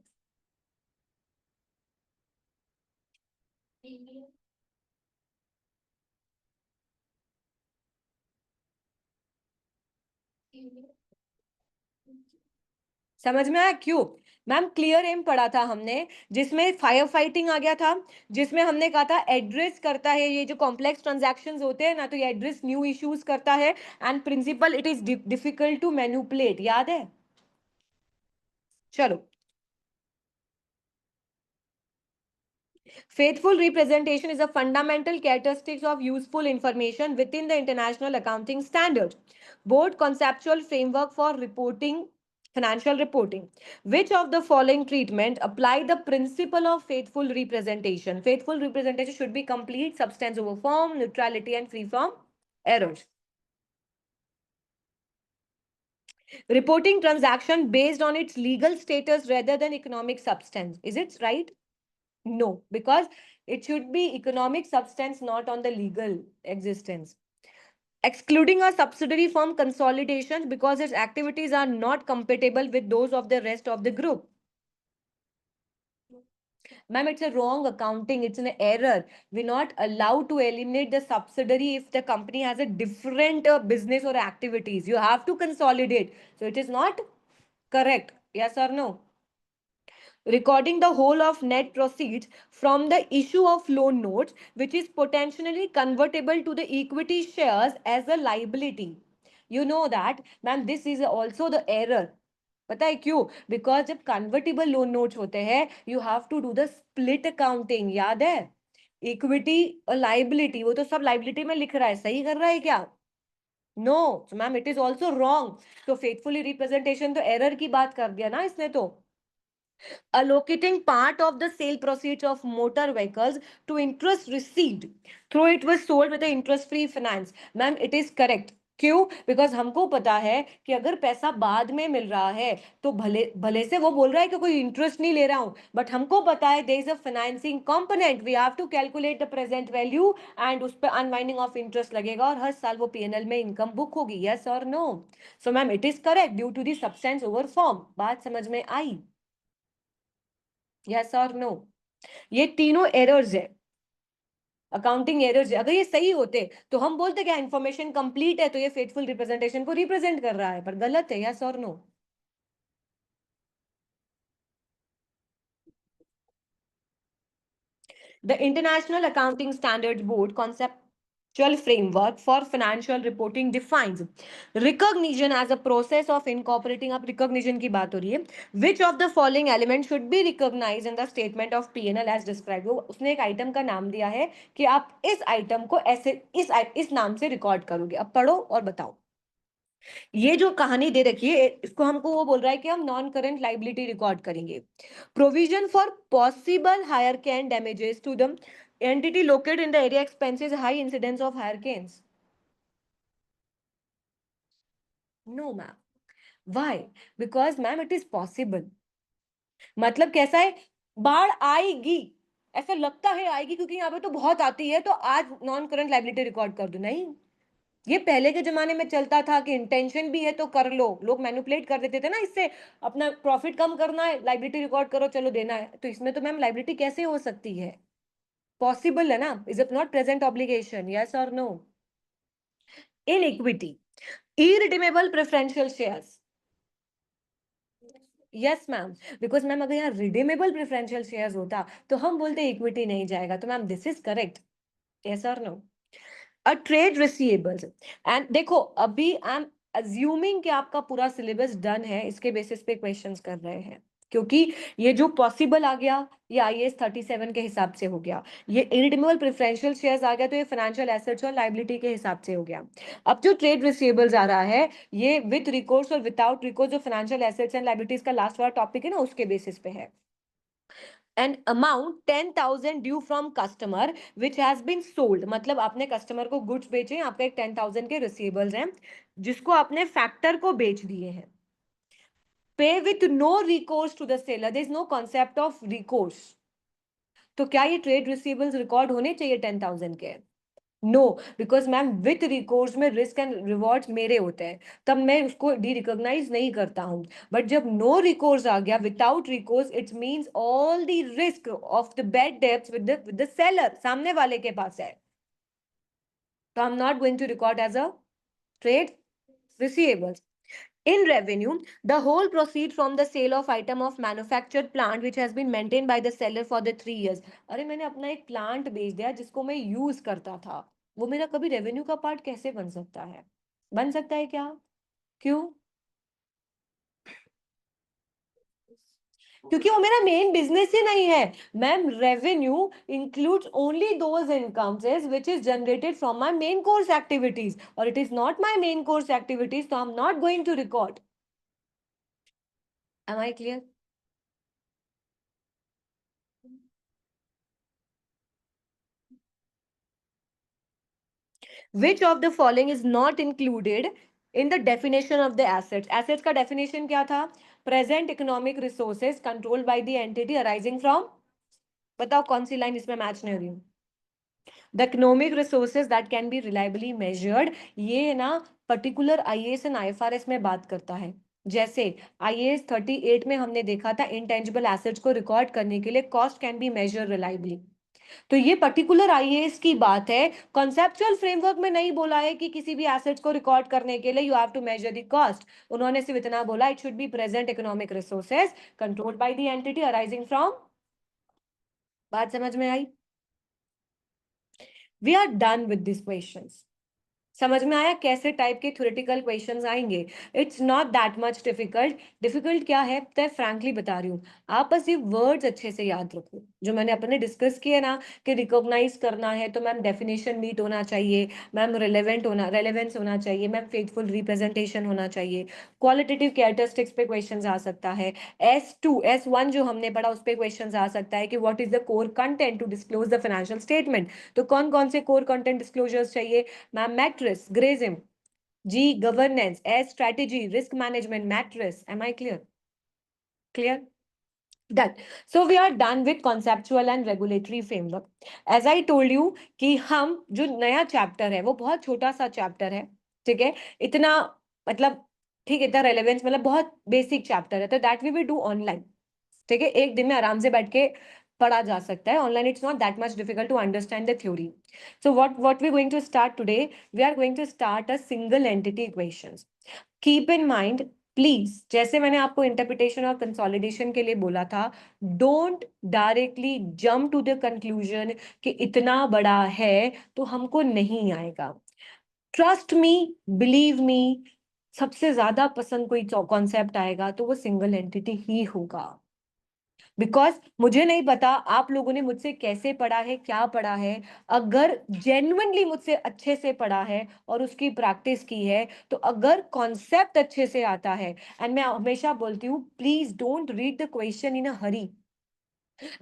समझ में आया क्यों? मैम क्लियर एम पढ़ा था हमने, जिसमें फायर फाइटिंग आ गया था, जिसमें हमने कहा था एड्रेस करता है ये जो कॉम्प्लेक्स ट्रांजैक्शंस होते हैं ना, तो ये एड्रेस न्यू इश्यूज करता है, and principle it is difficult to manipulate. याद है? चलो। Faithful representation is a fundamental characteristic of useful information within the international accounting standards. Board conceptual framework for reporting, financial reporting. Which of the following treatment apply the principle of faithful representation? Faithful representation should be complete, substance over form, neutrality, and free from errors. Reporting transaction based on its legal status rather than economic substance. Is it right? No, because it should be economic substance, not on the legal existence. Excluding a subsidiary from consolidation because its activities are not compatible with those of the rest of the group. Ma'am, it's a wrong accounting. It's an error. We're not allowed to eliminate the subsidiary if the company has a different business or activities. You have to consolidate. So it is not correct. Yes or no? Recording the whole of net proceeds from the issue of loan notes, which is potentially convertible to the equity shares as a liability. You know that, ma'am, this is also the error. पता है क्यों? Because जब convertible loan notes होते हैं, you have to do the split accounting. याद है? Equity और liability, वो तो सब लाइबिलिटी में लिख रहा है, सही कर रहा है क्या? No ma'am, it is also wrong. तो फेथफुली रिप्रेजेंटेशन तो एरर की बात कर दिया ना इसने तो। Allocating part of the sale proceeds of motor vehicles to interest received through it was sold with the interest free finance. Ma'am, it is correct. क्यों? बिकॉज हमको पता है कि अगर पैसा बाद में मिल रहा है तो भले भले से वो बोल रहा है कि कोई इंटरेस्ट नहीं ले रहा हूं, बट हमको पता है there is a financing component, we have to calculate the present value, and उस पर अनवाइंडिंग ऑफ इंटरेस्ट लगेगा और हर साल वो पीएनएल में इनकम बुक होगी। यस और no? So ma'am it is correct due to the substance over form. बात समझ में आई? यस और नो? ये तीनों एरर्स है, अकाउंटिंग एरर्स है। अगर ये सही होते तो हम बोलते क्या इंफॉर्मेशन कंप्लीट है, तो ये फेथफुल रिप्रेजेंटेशन को रिप्रेजेंट कर रहा है, पर गलत है। यस और no? The International Accounting Standards Board conceptual framework for financial reporting defines recognition as a process of incorporating, अब recognition की बात हो रही है, which of the following elements should be recognized in the statement of P&L as described। वो उसने एक item का नाम दिया है कि आप इस आइटम को ऐसे इस नाम से रिकॉर्ड करोगे। अब पढ़ो और बताओ। ये जो कहानी दे रखी है इसको हमको वो बोल रहा है कि हम नॉन करंट लाइबिलिटी रिकॉर्ड करेंगे। Provision for possible hurricane damages to the entity located in the area expenses high incidence of hurricanes. No ma'am. Why? Because ma'am it is possible। मतलब कैसा है? बाढ़ आएगी, ऐसा लगता है आएगी क्योंकि यहाँ पे तो बहुत आती है, तो आज नॉन करंट लाइबिलिटी रिकॉर्ड कर दो। नहीं, ये पहले के जमाने में चलता था कि इंटेंशन भी है तो कर लो, लोग मैनिपुलेट कर देते थे ना इससे, अपना प्रॉफिट कम करना है, लाइबिलिटी रिकॉर्ड करो, चलो देना है। तो इसमें तो मैम लाइबिलिटी कैसे हो सकती है? पॉसिबल है ना? Is it not present obligation, yes और no? In equity, irredeemable preferential shares, yes ma'am, because ma'am अगर यहाँ रिडीमेबल प्रेफरेंशियल शेयर्स होता तो हम बोलते इक्विटी नहीं जाएगा, तो ma'am this is correct, yes और no? A trade receivables, and देखो अभी आई एम अज्यूमिंग कि आपका पूरा सिलेबस डन है, इसके बेसिस पे क्वेश्चंस कर रहे हैं, क्योंकि ये जो पॉसिबल आ गया ये आईएएस 37 के हिसाब से हो गया, ये इरिडीमेबल प्रेफरेंशियल शेयर्स आ गया तो ये फाइनेंशियल एसेट्स और लायबिलिटी के हिसाब से हो गया। अब जो ट्रेड रिसीवेबल्स आ रहा है ये विद रिकोर्स और विदाउट रिकोर्स, जो फाइनेंशियल एसेट्स एंड लायबिलिटीज का लास्ट वाला टॉपिक है ना, उसके बेसिस पे है। an amount 10,000 due from customer which has been sold, मतलब आपने कस्टमर को गुड्स बेचे, आपका एक 10,000 के रिसीवेबल्स हैं जिसको आपने फैक्टर को बेच दिए हैं। Pay with no recourse to the seller, there is no concept of recourse, तो क्या ये ट्रेड रिसीवेबल्स रिकॉर्ड होने चाहिए 10,000 के? No, because ma'am with recourse में रिस्क एंड रिवॉर्ड्स मेरे होते हैं, तब मैं उसको डी रिकॉग्नाइज नहीं करता हूं। बट जब नो रिकोर्स आ गया, without recourse, it means all the risk of the bad debts with the seller, सामने वाले के पास है, तो I am not going to record as a trade receivables. In revenue, the whole proceed from the sale of item of manufactured plant which has been maintained by the seller for the 3 years. अरे मैंने अपना एक plant बेच दिया जिसको मैं use करता था, वो मेरा कभी रेवेन्यू का पार्ट कैसे बन सकता है? बन सकता है क्या? क्यों? क्योंकि वो मेरा मेन बिजनेस ही नहीं है ma'am. Revenue includes only those incomes which is generated from my main core activities, और it is not my main core activities, तो I am not going to record. Am I clear? Which of the following is not included in the definition of the assets? Assets का definition क्या था? Present economic resources controlled by the entity arising from, बताओ कौन सी line इसमें match नहीं हो रही? The economic resources that can be reliably measured, ये ना पर्टिकुलर आईएएस एंड आईएफआरएस में बात करता है। जैसे आईएएस 38 में हमने देखा था इंटेंजिबल एसेट्स को रिकॉर्ड करने के लिए cost can be measure reliably, तो ये पर्टिकुलर आईएएस की बात है। कॉन्सेप्चुअल फ्रेमवर्क में नहीं बोला है कि किसी भी एसेट्स को रिकॉर्ड करने के लिए you have to measure the cost, उन्होंने सिर्फ इतना बोला it should be present economic resources controlled by the entity arising from. बात समझ में आई? We are done with this questions. समझ में आया कैसे टाइप के थ्योरेटिकल क्वेश्चंस आएंगे? It's not that much difficult. Difficult क्या है तो फ्रैंकली बता रही हूँ, आप बस ये वर्ड्स अच्छे से याद रखो जो मैंने अपने डिस्कस किए ना, कि रिकॉग्नाइज करना है तो मैम डेफिनेशन मीट होना चाहिए, मैम रिलेवेंट होना, रेलेवेंस होना चाहिए, मैम फेथफुल रिप्रेजेंटेशन होना चाहिए, क्वालिटेटिव कैरेक्टरिस्टिक्स पे क्वेश्चंस आ सकता है, S1 जो हमने पढ़ा उस पे क्वेश्चंस आ सकता है कि what is the core content to disclose the financial statement, तो कौन कौन से कोर कंटेंट डिस्क्लोजर्स चाहिए मैम? मैट्रिक्स, ग्रेजिम, G governance, S strategy, risk management, matrix. Am I clear? Clear? Done. So we are done with conceptual and regulatory framework. As I told you कि हम जो नया चैप्टर है वो बहुत छोटा सा चैप्टर है, ठीक है? इतना मतलब ठीक है, इतना रेलेवेंस मतलब बहुत बेसिक चैप्टर है, तो that we will do online, ठीक है? एक दिन में आराम से बैठ के पढ़ा जा सकता है online, it's not that much difficult to understand the theory. So what we going to start today, we are going to start a single entity equations. Keep in mind please, जैसे मैंने आपको इंटरप्रिटेशन और consolidation के लिए बोला था, don't directly jump to the conclusion कि इतना बड़ा है तो हमको नहीं आएगा। ट्रस्ट मी, बिलीव मी, सबसे ज्यादा पसंद कोई कॉन्सेप्ट आएगा तो वो सिंगल एंटिटी ही होगा। बिकॉज मुझे नहीं पता आप लोगों ने मुझसे कैसे पढ़ा है, क्या पढ़ा है, अगर जेन्युइनली मुझसे अच्छे से पढ़ा है और उसकी प्रैक्टिस की है, तो अगर कॉन्सेप्ट अच्छे से आता है, एंड मैं हमेशा बोलती हूँ please don't read the question in a hurry,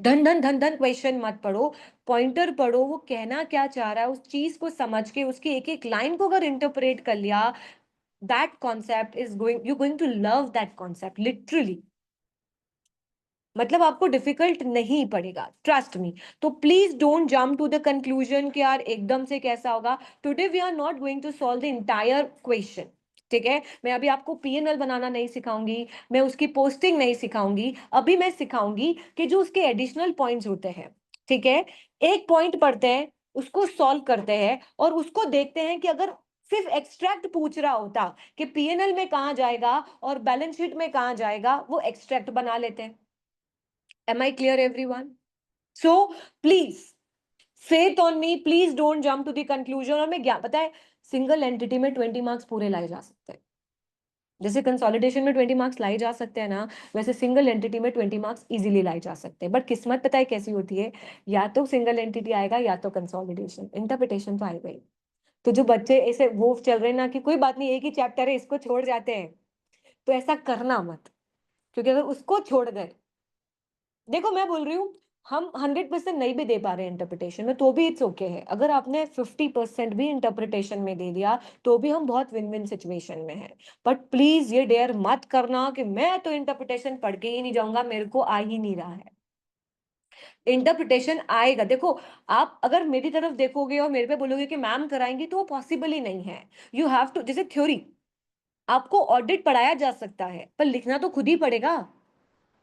धन धन धन धन क्वेश्चन मत पढ़ो, पॉइंटर पढ़ो, वो कहना क्या चाह रहा है उस चीज को समझ के उसकी एक एक लाइन को अगर इंटरप्रेट कर लिया, that concept is going, you going to love that concept literally. मतलब आपको डिफिकल्ट नहीं पड़ेगा, ट्रस्ट मी। तो please don't jump to the conclusion कि यार एकदम से कैसा होगा। Today we are not going to solve the entire question, ठीक है। मैं अभी आपको पीएनएल बनाना नहीं सिखाऊंगी, मैं उसकी पोस्टिंग नहीं सिखाऊंगी। अभी मैं सिखाऊंगी कि जो उसके एडिशनल पॉइंट्स होते हैं, ठीक है, एक पॉइंट पढ़ते हैं, उसको सॉल्व करते हैं और उसको देखते हैं कि अगर सिर्फ एक्सट्रैक्ट पूछ रहा होता कि पीएनएल में कहां जाएगा और बैलेंस शीट में कहां जाएगा, वो एक्सट्रैक्ट बना लेते हैं। Am I clear, everyone? So please, faith on me. Please don't jump to the conclusion. और मैं क्या पता है, सिंगल एंटिटी में 20 मार्क्स पूरे लाए जा सकते हैं। जैसे कंसोलिडेशन में 20 मार्क्स लाए जा सकते हैं ना, वैसे सिंगल एंटिटी में 20 मार्क्स इजीली लाए जा सकते हैं। बट किस्मत पता है कैसी होती है, या तो सिंगल एंटिटी आएगा या तो कंसोलिडेशन, इंटरप्रिटेशन तो आएगा ही। तो जो बच्चे ऐसे वो चल रहे हैं ना कि कोई बात नहीं, एक ही चैप्टर है, इसको छोड़ जाते हैं, तो ऐसा करना मत। क्योंकि अगर उसको छोड़ गए, देखो मैं बोल रही हूँ, हम 100% नहीं भी दे पा रहे हैं इंटरप्रिटेशन में, तो भी इट्स ओके है। अगर आपने 50% भी इंटरप्रिटेशन में दे दिया, तो भी हम बहुत विन विन सिचुएशन में हैं। बट प्लीज ये डेयर मत करना कि मैं तो इंटरप्रिटेशन पढ़ के ही नहीं जाऊंगा, मेरे को आ ही नहीं रहा है। इंटरप्रिटेशन आएगा। देखो, आप अगर मेरी तरफ देखोगे और मेरे पे बोलोगे कि मैम कराएंगी, तो वो पॉसिबल ही नहीं है। यू हैव टू, जैसे थ्योरी आपको ऑडिट पढ़ाया जा सकता है, पर लिखना तो खुद ही पड़ेगा,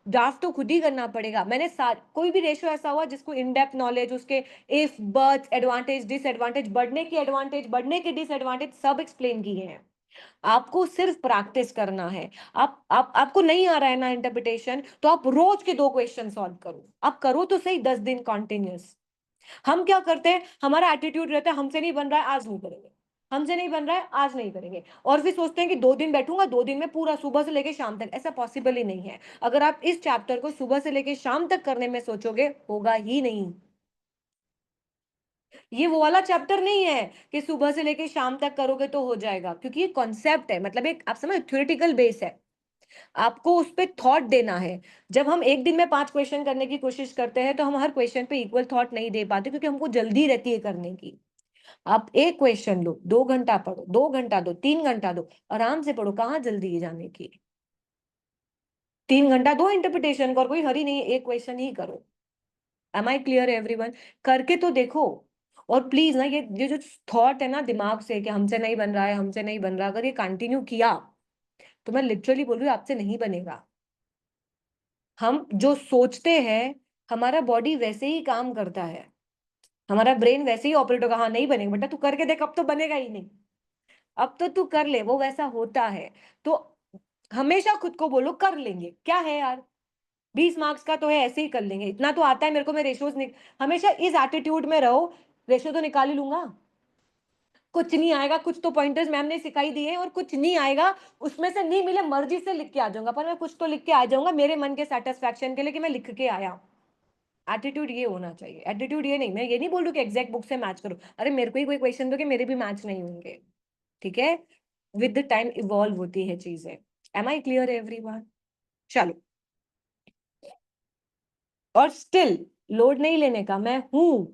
ड्राफ्ट तो खुद ही करना पड़ेगा। मैंने कोई भी रेशियो ऐसा हुआ जिसको इन डेप्थ नॉलेज, उसके इफ बट एडवांटेज डिसएडवांटेज, बढ़ने की एडवांटेज बढ़ने के डिसएडवांटेज सब एक्सप्लेन किए हैं। आपको सिर्फ प्रैक्टिस करना है। आपको नहीं आ रहा है ना इंटरप्रिटेशन, तो आप रोज के 2 क्वेश्चन सॉल्व करो। आप करो तो सही 10 दिन कॉन्टिन्यूस। हम क्या करते हैं, हमारा एटीट्यूड रहता है हमसे नहीं बन रहा है आज नहीं करेंगे, हमसे नहीं बन रहा है आज नहीं करेंगे, और फिर सोचते हैं कि 2 दिन बैठूंगा, 2 दिन में पूरा सुबह से लेके शाम तक। ऐसा पॉसिबल ही नहीं है। अगर आप इस चैप्टर को सुबह से लेके शाम तक करने में सोचोगे, होगा ही नहीं। ये वो वाला चैप्टर नहीं है कि सुबह से लेके शाम तक करोगे तो हो जाएगा, क्योंकि ये कॉन्सेप्ट है, मतलब एक आप समझ थ्योरेटिकल बेस है। आपको उस पर थॉट देना है। जब हम एक दिन में 5 क्वेश्चन करने की कोशिश करते हैं, तो हम हर क्वेश्चन पे इक्वल थॉट नहीं दे पाते, क्योंकि हमको जल्दी रहती है करने की। आप एक क्वेश्चन लो, 2 घंटा पढ़ो, 2 घंटा दो, 3 घंटा दो, आराम से पढ़ो, कहाँ जल्दी है जाने की। 3 घंटा दो इंटरप्रिटेशन का, और कोई हरी नहीं है, एक क्वेश्चन ही करो। Am I clear everyone? करके तो देखो। और प्लीज ना, ये जो थॉट है ना दिमाग से कि हमसे नहीं बन रहा है, हमसे नहीं बन रहा, अगर ये कंटिन्यू किया, तो मैं लिटरली बोल रही हूँ आपसे नहीं बनेगा। हम जो सोचते हैं, हमारा बॉडी वैसे ही काम करता है, हमारा ब्रेन वैसे ही ऑपरेट होगा। हाँ नहीं बनेगा बेटा, तू करके देख, अब तो बनेगा ही नहीं। अब तो तू कर ले, वो वैसा होता है। तो हमेशा खुद को बोलो कर लेंगे, क्या है यार, 20 मार्क्स का तो है, ऐसे ही कर लेंगे, इतना तो आता है मेरे को, मैं रेशियोज हमेशा इस एटीट्यूड में रहो, रेशियो तो निकाल ही लूंगा। कुछ नहीं आएगा, कुछ तो पॉइंटर्स मैम ने सिखाई दिए और कुछ नहीं आएगा, उसमें से नहीं मिले मर्जी से लिख के आ जाऊंगा, पर मैं कुछ तो लिख के आ जाऊंगा मेरे मन के सेटिस्फैक्शन के लिए कि मैं लिख के आया। एटीट्यूड ये होना चाहिए। एटीट्यूड ये नहीं, मैं ये नहीं बोल रही कि एग्जैक्ट बुक से मैच करो, अरे मेरे को ही कोई क्वेश्चन दो कि मेरे भी मैच नहीं होंगे, ठीक है। विद द टाइम इवॉल्व होती है चीजें। Am I clear everyone? चलो, और स्टिल लोड नहीं लेने का, मैं हूं,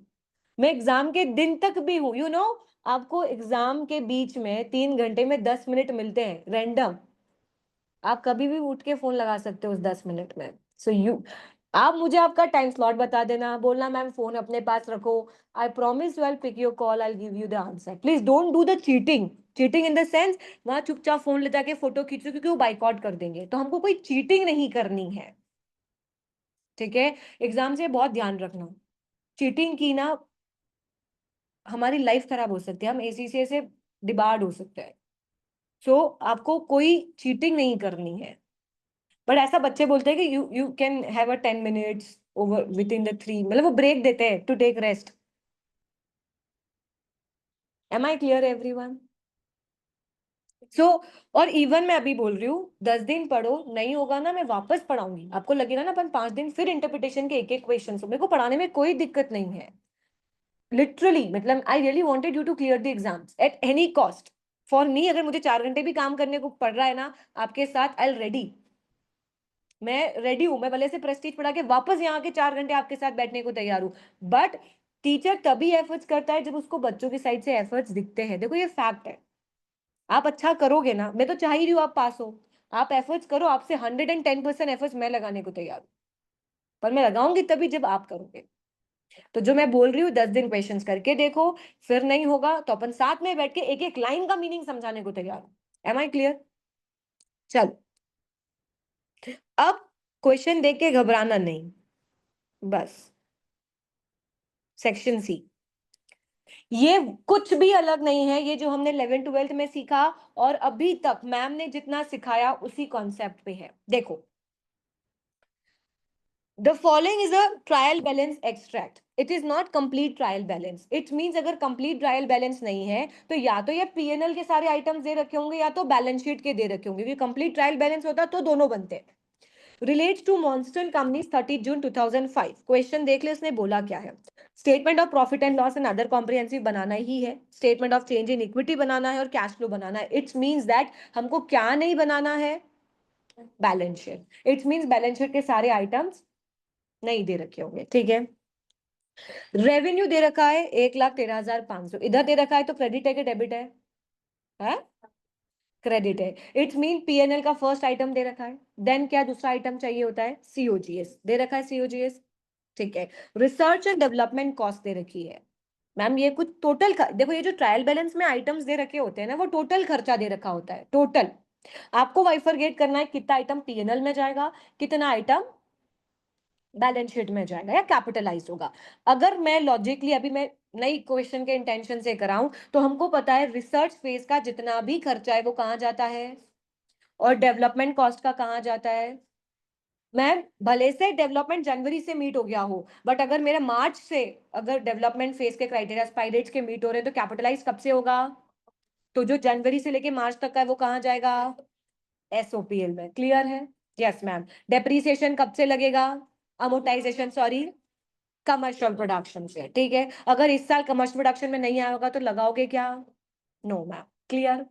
मैं एग्जाम के दिन तक भी हूं, यू नो। आपको एग्जाम के बीच में 3 घंटे में 10 मिनट मिलते हैं रैंडम, आप कभी भी उठ के फोन लगा सकते हो उस 10 मिनट में। सो यू, आप मुझे आपका टाइम स्लॉट बता देना, बोलना मैम फोन अपने पास रखो, I promise you I pick your call, I give you the answer. Please don't do the cheating. Cheating in the sense, वहां चुपचाप फोन ले जाके फोटो खींचो, क्योंकि वो बाइकआउट कर देंगे, तो हमको कोई चीटिंग नहीं करनी है, ठीक है। एग्जाम से बहुत ध्यान रखना, चीटिंग की ना हमारी लाइफ खराब हो सकती है, हम एसीसी से डिबार्ड हो सकते हैं। सो आपको कोई चीटिंग नहीं करनी है। बट ऐसा बच्चे बोलते हैं कि you can have a 10 minutes over within the 3, मतलब वो ब्रेक देते हैं to take rest. Am I clear everyone? So और इवन मैं अभी बोल रही हूँ, 10 दिन पढ़ो, नहीं होगा ना मैं वापस पढ़ाऊंगी, आपको लगेगा ना अपन 5 दिन फिर इंटरप्रिटेशन के एक एक क्वेश्चन, मेरे को पढ़ाने में कोई दिक्कत नहीं है। लिटरली, मतलब I really wanted you to clear the exams at any cost. For me, अगर मुझे 4 घंटे भी काम करने को पड़ रहा है ना आपके साथ, आई रेडी, मैं रेडी हूं, मैं भले से प्रेस्टीज पढ़ा के वापस यहाँ के 4 घंटे आपके साथ बैठने को तैयार हूँ। बट टीचर तभी एफर्ट्स करता है जब उसको बच्चों की साइड से एफर्ट्स दिखते हैं। देखो ये फैक्ट है, आप अच्छा करोगे ना, मैं तो चाह ही रही हूँ आप पास हो, आप एफर्ट्स करो, आपसे 110% एफर्ट्स मैं लगाने को तैयार हूँ। पर मैं लगाऊंगी तभी जब आप करोगे। तो जो मैं बोल रही हूँ 10 दिन क्वेश्चंस करके देखो, फिर नहीं होगा तो अपन साथ में बैठ के एक एक लाइन का मीनिंग समझाने को तैयार हूं। Am I clear? चल, अब क्वेश्चन देख के घबराना नहीं, बस। सेक्शन सी, ये कुछ भी अलग नहीं है, ये जो हमने 11th 12th में सीखा और अभी तक मैम ने जितना सिखाया उसी कॉन्सेप्ट पे है। देखो, the following is a trial balance extract. It is not complete trial balance. It means अगर complete trial balance नहीं है तो या तो ये P&L के सारे आइटम्स दे रखे होंगे या तो बैलेंस शीट के दे रखे होंगे। क्योंकि complete trial balance होता तो दोनों बनते। Relates to Monsoon Companies 30 June 2005. Question देख ले उसने बोला क्या है। Statement of profit and loss and other comprehensive बनाना ही है, statement of change in equity बनाना है और कैश फ्लो बनाना है। इट्स मीन्स दैट हमको क्या नहीं बनाना है, balance sheet. It's means balance sheet के सारे आइटम्स नहीं दे रखे होंगे, ठीक है। रेवेन्यू दे रखा है 1,13,500, इधर दे रखा है तो क्रेडिट है कि डेबिट है? क्रेडिट है। इट्स मीन पीएनएल का फर्स्ट आइटम दे रखा है, देन क्या दूसरा आइटम चाहिए होता है, सीओजीएस दे रखा है, सीओजीएस, ठीक है। रिसर्च एंड डेवलपमेंट कॉस्ट दे रखी है। मैम ये कुछ टोटल देखो, ये जो ट्रायल बैलेंस में आइटम्स दे रखे होते हैं ना, वो टोटल खर्चा दे रखा होता है, टोटल। आपको बाइफरगेट करना है कितना आइटम पीएनएल में जाएगा, कितना आइटम बैलेंस शीट में जाएगा या कैपिटलाइज होगा। अगर मैं लॉजिकली अभी मैं नई क्वेश्चन के इंटेंशन से कराऊं तो हमको पता है रिसर्च फेज का जितना भी खर्चा है वो कहां जाता है और डेवलपमेंट कॉस्ट का कहां जाता है। मैं भले से डेवलपमेंट जनवरी से मीट हो गया हो, बट अगर मेरे मार्च से अगर डेवलपमेंट फेज के क्राइटेरिया स्पाइरेट्स के मीट हो रहे हैं तो कैपिटलाइज कब से होगा, तो जो जनवरी से लेके मार्च तक का है वो कहां जाएगा, एसओपीएल में। क्लियर है? Yes ma'am. डेप्रीसिएशन कब से लगेगा, अमोर्टाइजेशन सॉरी, कमर्शियल प्रोडक्शन से, ठीक है। अगर इस साल कमर्शियल प्रोडक्शन में नहीं आया होगा तो लगाओगे क्या, no ma'am. Clear?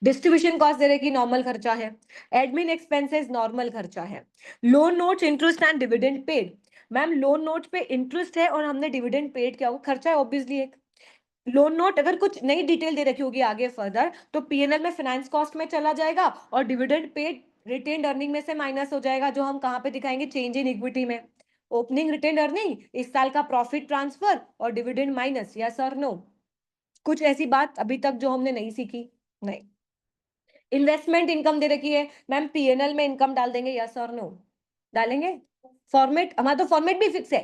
Distribution cost दे रहे कि नॉर्मल खर्चा है, एडमिन एक्सपेंसेस नॉर्मल खर्चा है, loan notes interest and dividend paid. Ma'am loan note पे इंटरेस्ट है और हमने डिविडेंड पेड किया, वो खर्चा है ऑब्वियसली एक। लोन नोट अगर कुछ नई डिटेल दे रखी होगी आगे फर्दर तो पीएनएल में फाइनेंस कॉस्ट में चला जाएगा और डिविडेंड पेड रिटेन्ड अर्निंग में से माइनस हो जाएगा, जो हम कहां पे दिखाएंगे, चेंज इन इक्विटी में। ओपनिंग रिटेन्ड अर्निंग, इस साल का प्रॉफिट ट्रांसफर और डिविडेंड माइनस, यस और नो। कुछ ऐसी बात अभी तक जो हमने नहीं सीखी? नहीं। इन्वेस्टमेंट इनकम दे रखी है, मैम पीएनएल में इनकम डाल देंगे, यस और नो? डालेंगे। फॉर्मेट हमारा तो फॉर्मेट भी फिक्स है,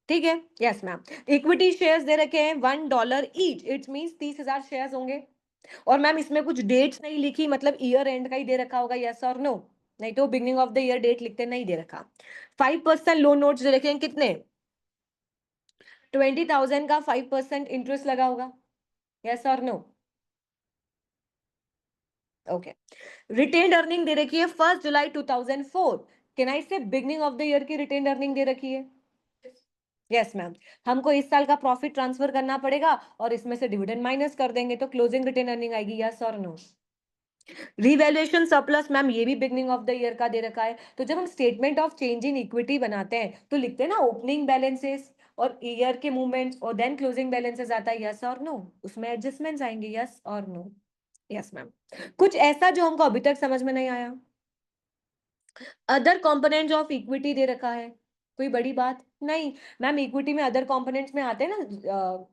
ठीक है। Yes ma'am. इक्विटी शेयर्स दे रखे हैं $1 ईच, इट्स मींस 30,000 शेयर्स होंगे। और मैम इसमें कुछ डेट्स नहीं लिखी, मतलब ईयर एंड का ही दे रखा होगा, यस और नो? नहीं तो beginning of the year date लिखते, नहीं दे रखा। 5% लोन नोट्स दे रखे हैं, कितने, 20,000 का 5% इंटरेस्ट लगा होगा, यस और नो? ओके। रिटेन्ड अर्निंग दे रखी है 1 जुलाई 2004, कैन आई से बिगनिंग ऑफ द ईयर की रिटेन्ड अर्निंग दे रखी है, यस मैम। हमको इस साल का प्रॉफिट ट्रांसफर करना पड़ेगा और इसमें से डिविडेंड माइनस कर देंगे तो क्लोजिंग रिटेन अर्निंग आएगी, यस और नो? रिवैल्यूएशन सरप्लस, मैम ये भी बिगनिंग ऑफ द ईयर का दे रखा है। तो जब हम statement of change in equity बनाते हैं तो लिखते हैं ना ओपनिंग बैलेंसेस और ईयर के मूवमेंट्स और देन क्लोजिंग बैलेंसेस आता है, यस और नो? उसमें एडजस्टमेंट्स आएंगे, यस और नो? Yes ma'am. कुछ ऐसा जो हमको अभी तक समझ में नहीं आया? अदर कंपोनेंट्स ऑफ इक्विटी दे रखा है, कोई बड़ी बात नहीं। मैम इक्विटी में अदर कंपोनेंट्स में आते हैं ना,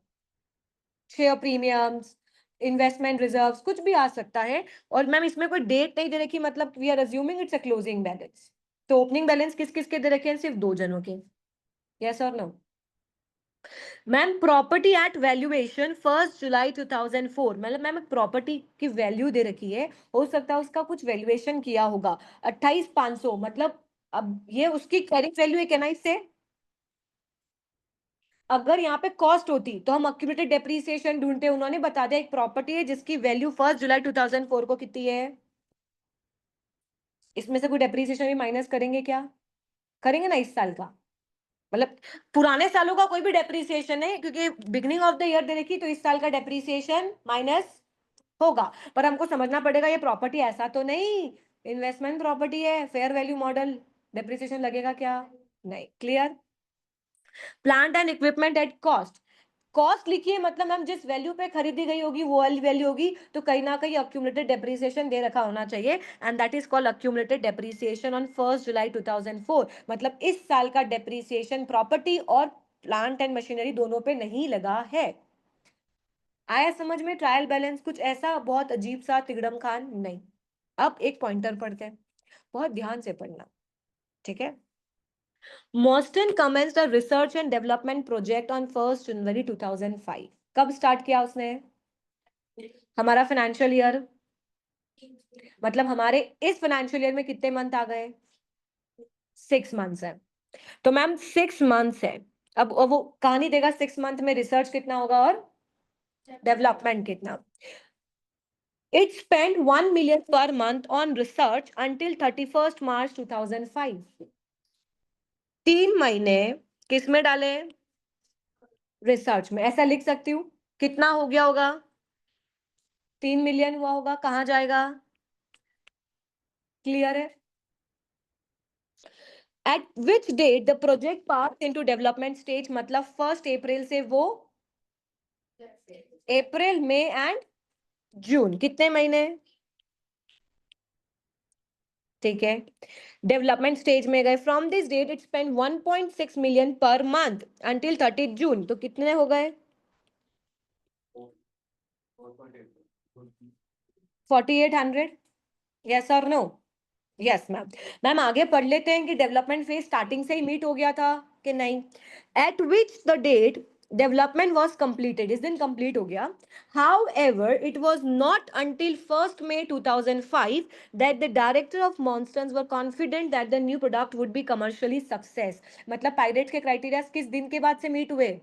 शेयर प्रीमियम्स, इन्वेस्टमेंट रिजर्व्स, कुछ भी आ सकता है। और मैम इसमें कोई डेट नहीं दे रखी, मतलब we are assuming it's a closing balance. तो ओपनिंग बैलेंस किस किस के दे रखे हैं, सिर्फ 2 जनों के, यस और no? Ma'am property at valuation 1 July 2004, मतलब मैम प्रॉपर्टी की वैल्यू दे रखी है, हो सकता है उसका कुछ वैल्यूएशन किया होगा 28,500, मतलब अब ये उसकी करेक्ट वैल्यू है, कैन आई से? अगर यहाँ पे कॉस्ट होती तो हम अक्यूमुलेटेड डेप्रिसिएशन ढूंढते, उन्होंने बता दिया एक प्रॉपर्टी है जिसकी वैल्यू 1 जुलाई 2004 को कितनी है, इसमें से कोई डेप्रिसिएशन भी माइनस करेंगे क्या, करेंगे ना इस साल का, मतलब पुराने सालों का कोई भी डेप्रिसिएशन है क्योंकि बिगनिंग ऑफ द ईयर दे रखी तो इस साल का डेप्रिसिएशन माइनस होगा। पर हमको समझना पड़ेगा ये प्रॉपर्टी ऐसा तो नहीं इन्वेस्टमेंट प्रॉपर्टी है, फेयर वैल्यू मॉडल, डेप्रिसिएशन लगेगा क्या, नहीं। Clear? Plant and equipment at cost, cost लिखिए मतलब मैम जिस वैल्यू पे खरीदी गई होगी वो वाली वैल्यू होगी, तो कहीं ना कहीं अक्यूमुलेटेड डेप्रिसिएशन दे रखा होना चाहिए, and that is called accumulated depreciation on 1 July 2004। मतलब इस साल का डेप्रिसिएशन प्रॉपर्टी और प्लांट एंड मशीनरी दोनों पे नहीं लगा है। आया समझ में? ट्रायल बैलेंस कुछ ऐसा बहुत अजीब सा तिगड़म खान नहीं। अब एक पॉइंटर पढ़ते हैं, बहुत ध्यान से पढ़ना, ठीक है। Marston commenced a research and development project on 1 जनवरी 2005। कब स्टार्ट किया उसने? हमारा फाइनेंशियल ईयर, मतलब हमारे इस फाइनेंशियल ईयर में कितने मंथ आ गए? 6 मंथ्स है। तो मैम 6 मंथ्स है। अब वो कहानी देगा 6 मंथ में रिसर्च कितना होगा और डेवलपमेंट कितना। It spent 1 million per month on research until 31st March 2005। 3 महीने किस में डाले? रिसर्च में। ऐसा लिख सकती हूँ, कितना हो गया होगा? 3 मिलियन हुआ होगा, कहाँ जाएगा? क्लियर है? At which date the project pass into development stage, मतलब 1 अप्रैल से वो अप्रैल, मई एंड जून, कितने महीने? ठीक है। डेवलपमेंट स्टेज में गए। From this date it spend 1.6 million per month until 30 June, तो कितने हो गए? 4800। यस और नो? Yes ma'am. मैम आगे पढ़ लेते हैं कि डेवलपमेंट फेज स्टार्टिंग से ही मीट हो गया था कि नहीं। At which the date development was completed, इस दिन कंप्लीट हो गया। However it was not until 1 May 2005 that the director of monsters were confident that the new product would be commercially success. मतलब पायरेट्स के criteria किस दिन के बाद से मीट हुए?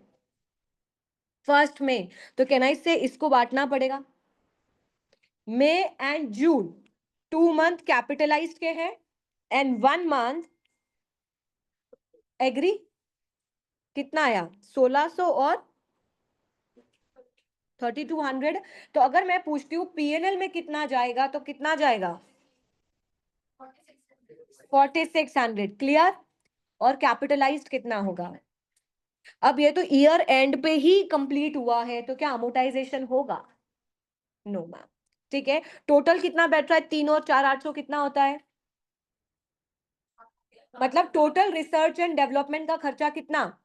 1 मई। तो कहना इससे इसको बांटना पड़ेगा। मई एंड जून 2 मंथ कैपिटलाइज्ड के हैं एंड 1 मंथ एग्री। कितना आया? 1600 और 3200। तो अगर मैं पूछती हूँ पीएनएल में कितना जाएगा, तो कितना जाएगा? 4600। क्लियर? और कैपिटलाइज्ड कितना होगा? अब ये तो ईयर एंड पे ही कंप्लीट हुआ है, तो क्या अमोर्टाइजेशन होगा? No ma'am. ठीक है। टोटल कितना बैठ रहा है? 3 और 4 800 कितना होता है? मतलब टोटल रिसर्च एंड डेवलपमेंट का खर्चा कितना?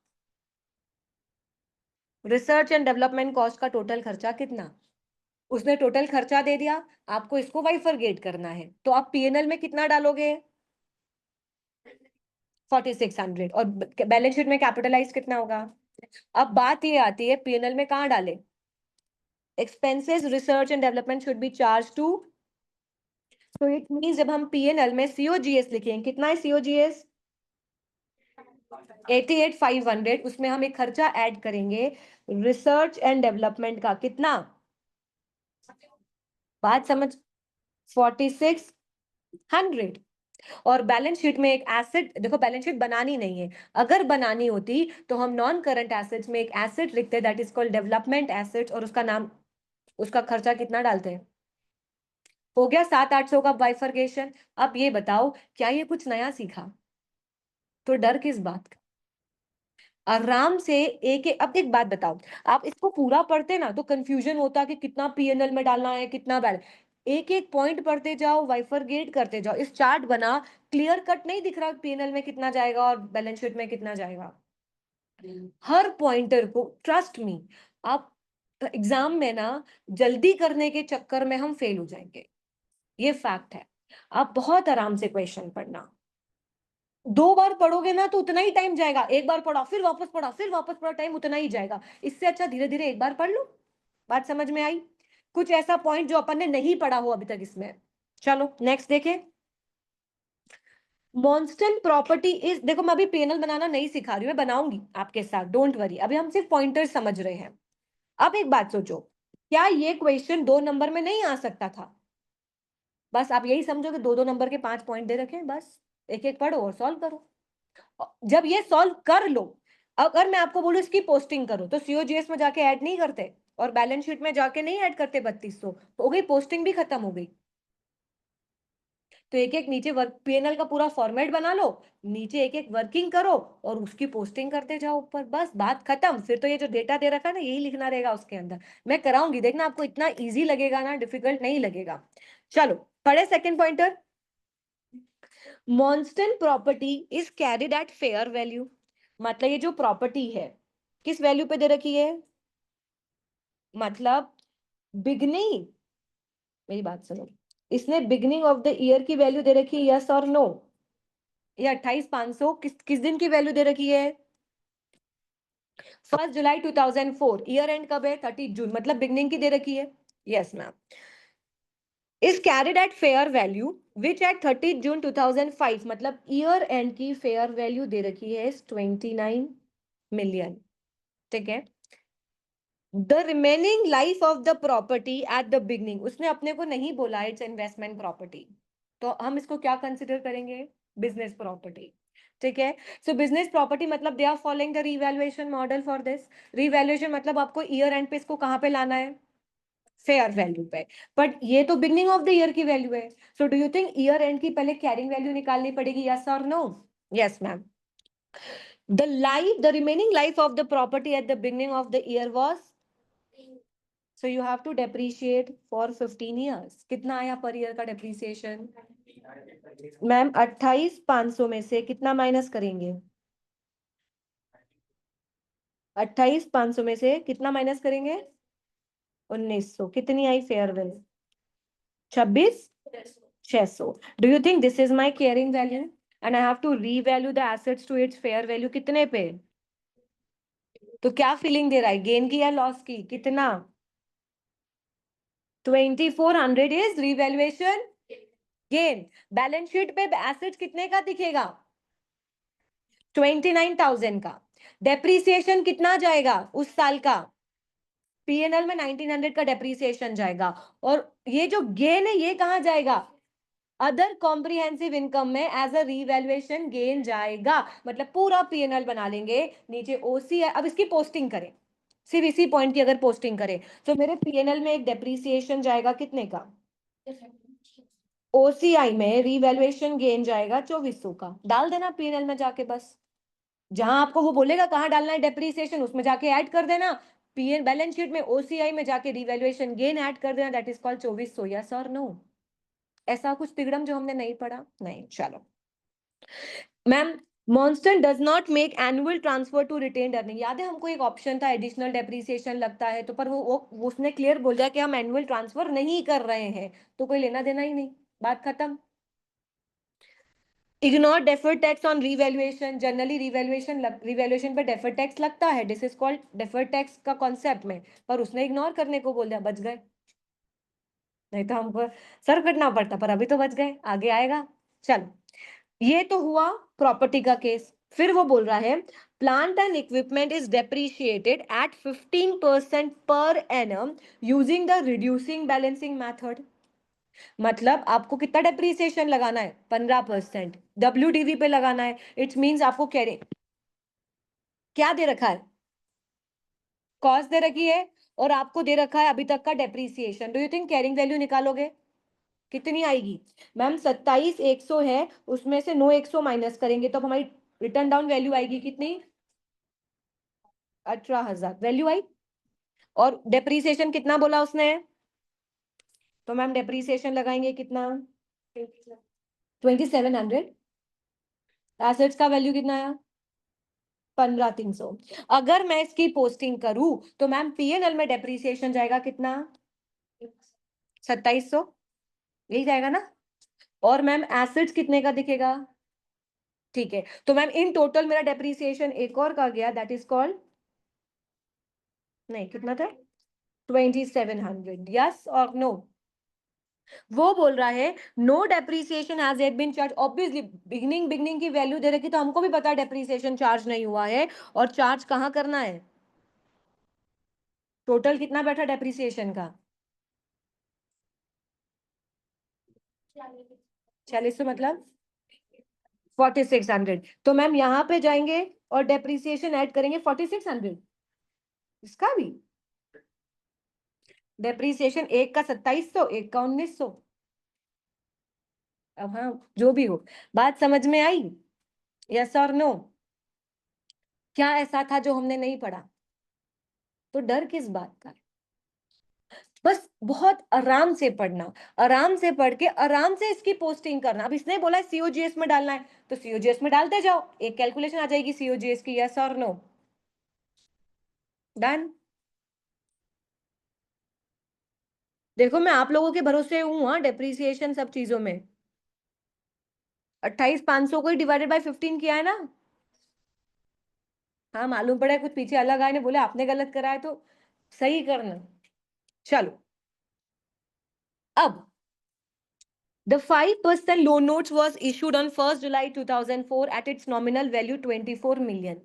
रिसर्च एंड डेवलपमेंट कॉस्ट का टोटल खर्चा कितना? उसने टोटल खर्चा दे दिया, आपको इसको बाइफरगेट करना है, तो आप पीएनएल में कितना डालोगे? 4600। और बैलेंस शीट में कैपिटलाइज कितना होगा? अब बात ये आती है पीएनएल में कहाँ डाले? Expenses research and development should be charge to. तो इट मींस जब हम पीएनएल में सीओजीएस लिखेंगे, कितना है सीओजीएस? 88,500। उसमें हम एक खर्चा ऐड करेंगे रिसर्च एंड डेवलपमेंट का, कितना? बात समझ? 4600। और बैलेंस शीट में एक एसेट, देखो बैलेंस शीट बनानी नहीं है, अगर बनानी होती तो हम नॉन करंट एसेट्स में एक एसेट लिखते that is called development assets, और उसका नाम, उसका खर्चा कितना डालते हैं। हो गया 700-800 का बाइफरकेशन। अब ये बताओ क्या ये कुछ नया सीखा? तो डर किस बात का? आराम से एक एक। अब एक बात बताओ, आप इसको पूरा पढ़ते ना तो कंफ्यूजन होता कि कितना पीएनएल में डालना है, कितना बैलेंस। एक एक पॉइंट पढ़ते जाओ, वाइफरगेट करते जाओ, इस चार्ट बना, क्लियर कट नहीं दिख रहा पीएनएल में कितना जाएगा और बैलेंस शीट में कितना जाएगा। हर पॉइंटर को ट्रस्ट मी, आप एग्जाम में ना जल्दी करने के चक्कर में हम फेल हो जाएंगे, ये फैक्ट है। आप बहुत आराम से क्वेश्चन पढ़ना। 2 बार पढ़ोगे ना तो उतना ही टाइम जाएगा, एक बार पढ़ा फिर वापस पढ़ा फिर वापस पढ़ा, टाइम उतना ही जाएगा। इससे अच्छा धीरे धीरे एक बार पढ़ लो। बात समझ में आई? कुछ ऐसा पॉइंट जो अपन ने नहीं पढ़ा हो अभी तक इसमें। चलो नेक्स्ट देखें। मॉन्स्टन प्रॉपर्टी इज, देखो मैं अभी पैनल बनाना नहीं सिखा रही हूँ, मैं बनाऊंगी आपके साथ, डोंट वरी, अभी हम सिर्फ पॉइंटर समझ रहे हैं। अब एक बात सोचो, क्या ये क्वेश्चन 2 नंबर में नहीं आ सकता था? बस आप यही समझो कि 2-2 नंबर के 5 पॉइंट दे रखे हैं, बस एक एक पढ़ो और सॉल्व करो। जब ये सॉल्व कर लो, अगर मैं आपको बोलूं इसकी पोस्टिंग करो, तो सीओजीएस में जाके ऐड नहीं करते और बैलेंस शीट में जाके नहीं ऐड करते 3200, हो गई पोस्टिंग भी खत्म हो गई। तो एक एक नीचे वर्क पीएनएल का पूरा फॉर्मेट बना लो, नीचे एक एक वर्किंग करो और उसकी पोस्टिंग करते जाओ ऊपर, बस बात खत्म। फिर तो ये जो डेटा दे रखा है ना, यही लिखना रहेगा उसके अंदर। मैं कराऊंगी, देखना आपको इतना इजी लगेगा ना, डिफिकल्ट नहीं लगेगा। चलो पढ़े सेकंड पॉइंटर। मॉन्स्टन property is carried at fair value, मतलब ये जो प्रॉपर्टी है किस वैल्यू पे दे रखी है, मतलब बिगनिंग, मेरी बात सुनो, इसने बिगनिंग ऑफ द ईयर की वैल्यू दे रखी है, यस और नो? ये 28,500 किस दिन की वैल्यू दे रखी है? 1 जुलाई 2004। ईयर एंड कब है? 30 जून, मतलब बिगनिंग की दे रखी है। Yes ma'am. Is carried at fair value which at 30 June 2005, मतलब ईयर एंड की फेयर वैल्यू दे रखी है 29 मिलियन। ठीक है। The remaining life of the property at the beginning, उसने अपने को नहीं बोला इट्स इन्वेस्टमेंट प्रॉपर्टी, तो हम इसको क्या कंसिडर करेंगे? Business property. ठीक है। सो बिजनेस प्रॉपर्टी मतलब they are following the revaluation model for this. Revaluation मतलब आपको ईयर एंड पे इसको कहां पे लाना है? फेयर वैल्यू पे। बट ये तो बिगनिंग ऑफ द ईयर की वैल्यू है, so do you think year end की पहले कैरिंग वैल्यू निकालनी पड़ेगी, यस और no? Yes ma'am. The remaining life of the property at the beginning of the year was, so you have to depreciate for 15 years. कितना आया per year का depreciation? Ma'am 28,500 में से कितना माइनस करेंगे? 28,500 में से कितना माइनस करेंगे? 1900। कितनी आई fair value? 26,600। Do you think this is my carrying value and I have to revalue the assets to its fair value कितने पे? तो क्या फीलिंग दे रहा है, गेन की या लॉस की? कितना? 2400 is revaluation gain. Balance sheet पे एसेट्स कितने का दिखेगा? 29,000 का। डेप्रीसिएशन कितना जाएगा उस साल का? पीएनएल में 1900 का डेप्रीसिएशन जाएगा। और ये जो गेन है ये कहां जाएगा? अदर कॉम्प्रिहेंसिव इनकम में एज अ रीवैल्यूएशन गेन जाएगा। मतलब पूरा पीएनएल बना लेंगे, नीचे ओसी है। अब इसकी पोस्टिंग करें, सिर्फ इसी पॉइंट की अगर पोस्टिंग करें तो मेरे पीएनएल में एक डेप्रीसिएशन जाएगा कितने का? ओसीआई में रीवैल्यूएशन गेन जाएगा 2400 का। डाल देना पीएनएल में जाके, बस जहां आपको वो बोलेगा कहां डालना है डेप्रीसिएशन, उसमें जाके ऐड कर देना। पीएन बैलेंस शीट में ओसीआई में जाके रिवैल्यूएशन गेन ऐड कर देना, दैट इज कॉल्ड 2400। यस और नो? ऐसा कुछ तिगड़म जो हमने नहीं पढ़ा? नहीं। चलो मैम, मॉन्स्टन does not make annual transfer to retained earning. याद है हमको एक ऑप्शन था एडिशनल डेप्रीसिएशन लगता है तो, पर वो उसने क्लियर बोल दिया कि हम एनुअल ट्रांसफर नहीं कर रहे हैं, तो कोई लेना देना ही नहीं, बात खत्म। Ignore deferred tax on revaluation. Generally revaluation पे डेफर्ड टैक्स लगता है, this is called deferred tax का कॉन्सेप्ट में, पर उसने इग्नोर करने को बोल दिया, बच गए। नहीं तो हमको सर कटना पड़ता, पर अभी तो बच गए, आगे आएगा। चलो ये तो हुआ प्रॉपर्टी का केस। फिर वो बोल रहा है plant and equipment is depreciated at 15% per annum using the reducing balancing method. मतलब आपको कितना डेप्रिसिएशन लगाना है? 15% डब्ल्यूडीवी पे लगाना है। इट्स मींस आपको क्या दे रखा है? कॉस्ट दे रखी है और आपको दे रखा है अभी तक का depreciation. Do you think carrying value निकालोगे? कितनी आएगी? मैम 27,100 है, उसमें से 9,100 माइनस करेंगे तो हमारी रिटर्न डाउन वैल्यू आएगी कितनी? 18,000 वैल्यू आई। और डेप्रिसिएशन कितना बोला उसने? तो मैम डेप्रिसिएशन लगाएंगे कितना? 2700। एसेट्स का वैल्यू कितना आया? 15,300। अगर मैं इसकी पोस्टिंग करूं तो मैम पीएनएल में डेप्रिसिएशन जाएगा कितना? 2700, यही जाएगा ना? और मैम एसेट्स कितने का दिखेगा? ठीक है, तो मैम इन टोटल मेरा डेप्रिसिएशन एक और का गया, दैट इज कॉल्ड, नहीं कितना था? 2700। यस और नो? वो बोल रहा है no depreciation has yet been charge. Obviously beginning की वैल्यू दे रखी तो हमको भी पता है डेप्रिसिएशन चार्ज नहीं हुआ है, और चार्ज कहां करना है? टोटल कितना बैठा डेप्रिसिएशन का? 4600 मतलब 4600। तो मैम यहाँ पे जाएंगे और डेप्रिसिएशन ऐड करेंगे 4600, इसका भी डेप्रिसिएशन, एक का 2700, एक का 1900। अब हाँ, जो भी हो, बात समझ में आई? यस और नो? क्या ऐसा था जो हमने नहीं पढ़ा? तो डर किस बात का? बस बहुत आराम से पढ़ना, आराम से पढ़ के आराम से इसकी पोस्टिंग करना। अब इसने बोला सीओजीएस में डालना है, तो सीओजीएस में डालते जाओ, एक कैलकुलेशन आ जाएगी सीओजीएस की। यस और नो? डन। देखो मैं आप लोगों के भरोसे हूं, हाँ, डेप्रिसिएशन सब चीजों में 28,500 को ही डिवाइडेड बाय 15 किया है ना। हाँ, मालूम पड़ा है कुछ पीछे अलग आए ने बोले आपने गलत करा है, तो सही करना। चलो, अब the 5% loan notes was issued on 1st July 2004 at its nominal value 24 million।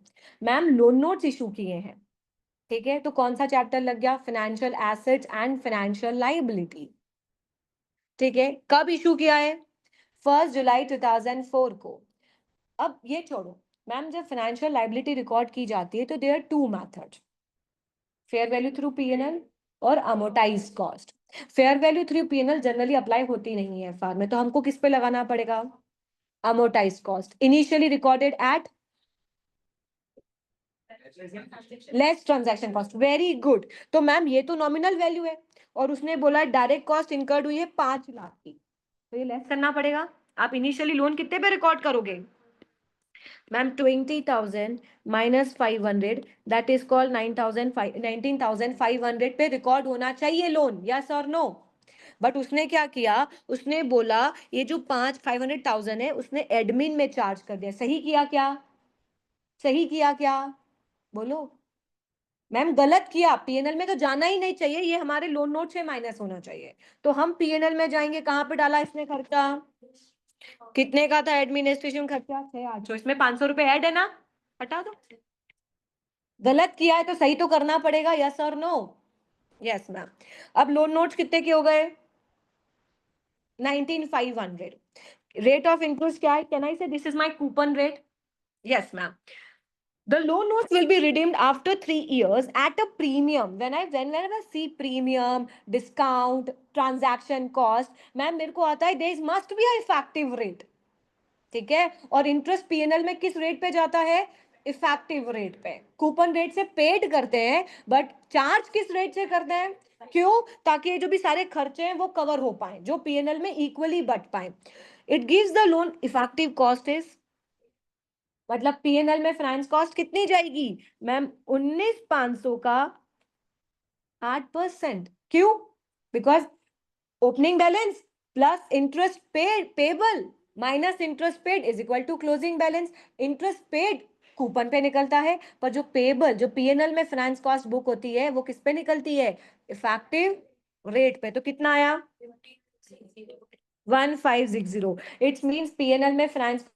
Ma'am loan notes issue किए हैं, ठीक है, तो कौन सा चैप्टर लग गया? Financial assets and financial liability. ठीक है, कब इशू किया है? 1 जुलाई 2004 को। अब ये छोड़ो मैम, जब फाइनेंशियल लायबिलिटी रिकॉर्ड की जाती है तो there are two method, fair value through P N L और amortize cost. Fair value through P N L generally apply होती नहीं है एफआर में, तो हमको किस पे लगाना पड़ेगा? Amortise cost, initially recorded at less transaction cost. Very good. तो मैम ये तो नॉमिनल वैल्यू है, और उसने बोला डायरेक्ट कॉस्ट इनकर्ड हुई है 5 लाख की, तो ये लेस करना पड़ेगा। आप इनिशियली लोन कितने पे रिकॉर्ड करोगे? Ma'am 20,000 minus 500, that is called 19,500 पे रिकॉर्ड होना चाहिए लोन। यस और नो? बट उसने क्या किया? उसने बोला ये जो 500,000 है उसने एडमिन में चार्ज कर दिया। सही किया क्या? सही किया क्या? बोलो। मैम गलत किया, पीएनएल में तो जाना ही नहीं चाहिए, ये हमारे लोन नोट से माइनस होना चाहिए। तो हम पीएनएल में जाएंगे, कहां पे डाला इसने खर्चा? कितने का था एडमिनिस्ट्रेशन खर्चा? 6,800। इसमें 500 रुपए ऐड है ना, हटा दो। गलत किया है तो सही तो करना पड़ेगा। यस और नो? Yes ma'am. अब लोन नोट्स कितने के हो गए? 19,500। रेट ऑफ इंटरेस्ट क्या है? कैन आई से this is my coupon rate? Yes ma'am. The loan notes will be redeemed after 3 years at a premium. Whenever I see premium, discount, transaction cost, ma'am मेरे को आता है there must be a effective rate, ठीक है? और interest PNL में किस rate पे जाता है? इफेक्टिव रेट पे। कूपन रेट से पेड करते हैं, बट चार्ज किस रेट से करते हैं? क्यों? ताकि ये जो भी सारे खर्चे हैं वो कवर हो पाए, जो पीएनएल में इक्वली बट पाए। It gives the loan effective cost is, मतलब पीएनएल में फाइनेंस कॉस्ट कितनी जाएगी? मैम 19,500 का 8%। क्यों? Because opening balance plus interest payable minus interest paid is equal to closing balance. Interest paid coupon पे निकलता है, पर जो पेबल, जो पीएनएल में फाइनेंस कॉस्ट बुक होती है वो किस पे निकलती है? इफेक्टिव रेट पे। तो कितना आया? 1560। इट्स मीन्स पीएनएल में फाइनेंस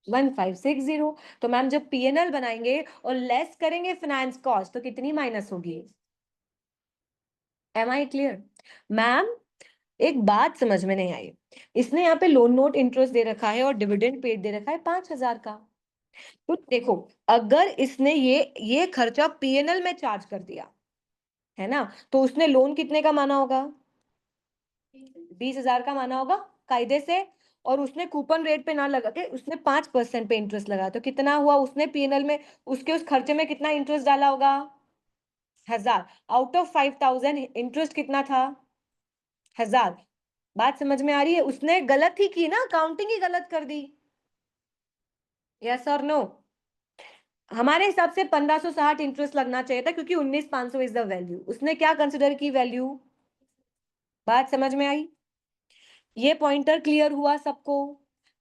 1560। तो मैम जब पीएनएल बनाएंगे और लेस करेंगे फाइनेंस कॉस्ट, तो कितनी माइनस होगी? M I clear? मैम एक बात समझ में नहीं आई, इसने यहाँ पे लोन नोट इंटरेस्ट दे रखा है और डिविडेंड पेड दे रखा है 5,000 का। तो देखो, अगर इसने ये खर्चा पीएनएल में चार्ज कर दिया है ना, तो उसने लोन कितने का माना होगा? 20,000 का माना होगा कायदे से। और उसने कूपन रेट पे ना लगा के उसने 5% पे इंटरेस्ट लगा, तो कितना हुआ? उसने पीएनएल में उसके उस खर्चे में कितना इंटरेस्ट डाला होगा? 1,000। आउट ऑफ 5,000 इंटरेस्ट कितना था? 1,000। बात समझ में आ रही है? उसने गलत ही की ना, काउंटिंग ही गलत कर दी। यस और नो? हमारे हिसाब से 1,560 इंटरेस्ट लगना चाहिए था, क्योंकि 19,500 इज द वैल्यू। उसने क्या कंसिडर की वैल्यू? बात समझ में आई? ये पॉइंटर क्लियर हुआ सबको?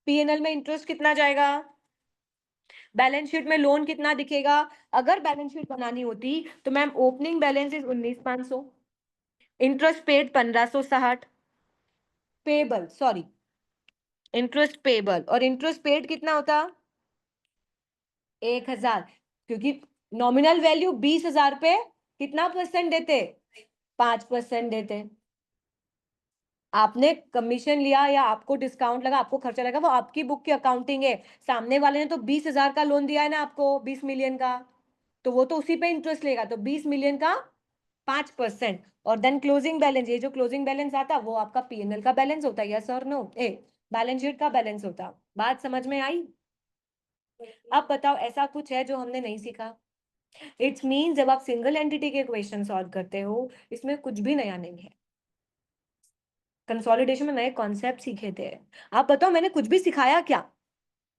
पीएनएल में इंटरेस्ट कितना जाएगा, बैलेंस शीट में लोन कितना दिखेगा? अगर बैलेंस शीट बनानी होती तो ma'am opening balance is 19,500, interest paid 1,560, payable sorry interest payable, और इंटरेस्ट पेड कितना होता? 1,000। क्योंकि नॉमिनल वैल्यू 20,000 पे कितना परसेंट देते? 5% देते। आपने कमीशन लिया या आपको डिस्काउंट लगा, आपको खर्चा लगा, वो आपकी बुक की अकाउंटिंग है। सामने वाले ने तो 20,000 का लोन दिया है ना आपको, 20 मिलियन का, तो वो तो उसी पे इंटरेस्ट लेगा। तो 20 मिलियन का 5%, और देन क्लोजिंग बैलेंस, ये जो क्लोजिंग बैलेंस आता वो आपका पीएनएल का बैलेंस होता है, यस और नो, ए बैलेंस शीट का बैलेंस होता। बात समझ में आई? अब बताओ ऐसा कुछ है जो हमने नहीं सीखा? इट्स मीन जब आप सिंगल एंटिटी के क्वेश्चन सॉल्व करते हो इसमें कुछ भी नया नहीं है। कंसोलिडेशन में नए कॉन्सेप्ट सीखे थे। आप बताओ मैंने कुछ भी सिखाया क्या?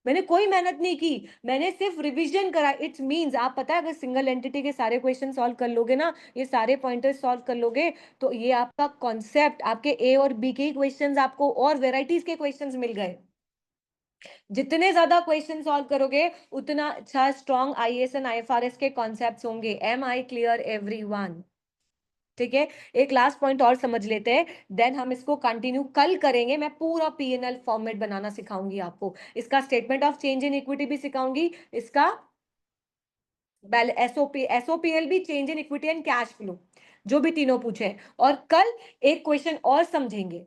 मैंने कोई मेहनत नहीं की, मैंने सिर्फ रिवीजन करा। इट्स मींस आप पता है अगर सिंगल एंटिटी के सारे क्वेश्चन सॉल्व कर लोगे ना, ये सारे पॉइंटर्स सॉल्व कर लोगे, तो ये आपका कॉन्सेप्ट, आपके ए और बी के क्वेश्चंस आपको और वेराइटीज के क्वेश्चंस मिल गए। जितने ज्यादा क्वेश्चन सॉल्व करोगे उतना अच्छा स्ट्रॉन्ग आईएएस एंड आईएफआरएस के कॉन्सेप्ट्स होंगे। Am I clear everyone? ठीक है, एक लास्ट पॉइंट और समझ लेते हैं, देन हम इसको कंटिन्यू कल करेंगे। मैं पूरा पीएनएल फॉर्मेट बनाना सिखाऊंगी आपको, इसका statement of change in equity भी सिखाऊंगी, इसका एसओपी एसओपीएल भी, change in equity and cash flow, जो भी तीनों पूछे। और कल एक क्वेश्चन और समझेंगे।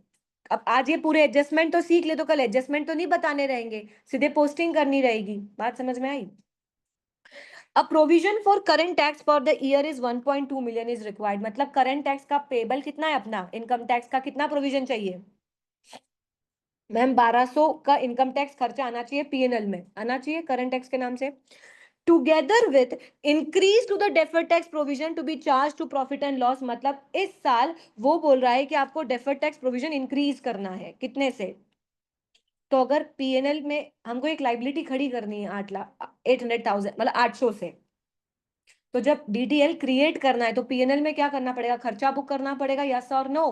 अब आज ये पूरे एडजस्टमेंट तो सीख ले, तो कल एडजस्टमेंट तो नहीं बताने रहेंगे, सीधे पोस्टिंग करनी रहेगी। बात समझ में आई? अब provision for current tax for the year is 1.2 million is required, मतलब करंट टैक्स का पेबल कितना है अपना, इनकम टैक्स का कितना प्रोविजन चाहिए? मैम 1200 का इनकम टैक्स खर्चा आना चाहिए, पीएनएल में आना चाहिए करंट टैक्स के नाम से, together with increase to the deferred tax provision to be charge to profit and loss. मतलब इस साल वो बोल रहा है कि आपको डेफर्ड टैक्स प्रोविजन इंक्रीज करना है, कितने से? तो अगर पीएनएल में हमको एक लाइबिलिटी खड़ी करनी है 8 लाख 800,000 मतलब 800 से, तो जब डीटीएल क्रिएट करना है तो पीएनएल में क्या करना पड़ेगा, खर्चा बुक करना पड़ेगा, यस और no?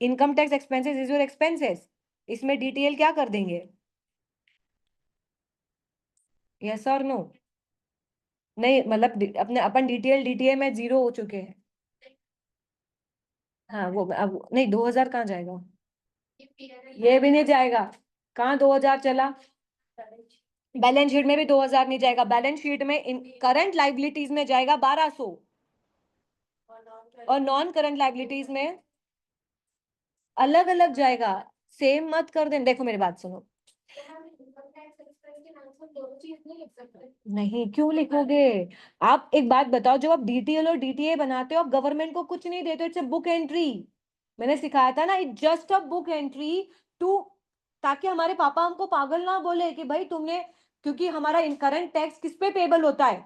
Income tax expenses is your expenses, इसमें डीटीएल क्या कर देंगे, यस और नो? नहीं मतलब अपने अपन डीटीएल डीटीए में जीरो हो चुके हैं। हाँ वो अब नहीं, 2000 कहाँ जाएगा, ये भी नहीं जाएगा। कहाँ 2000 चला? बैलेंस शीट में भी 2000 नहीं जाएगा, बैलेंस शीट में करंट लाइबिलिटीज में जाएगा 1200, और नॉन करंट लाइबिलिटीज में अलग अलग जाएगा। सेम मत कर दें, देखो मेरी बात सुनो। नहीं क्यों लिखोगे? आप एक बात बताओ, जब आप डीटीएल और डीटीए बनाते हो आप गवर्नमेंट को कुछ नहीं देते हो, इट्स अ बुक एंट्री। मैंने सिखाया था ना, it just a book entry to, ताकि हमारे पापा हमको पागल ना बोले कि भाई तुमने, क्योंकि हमारा इनकरेंट टैक्स किस पे पेबल होता है,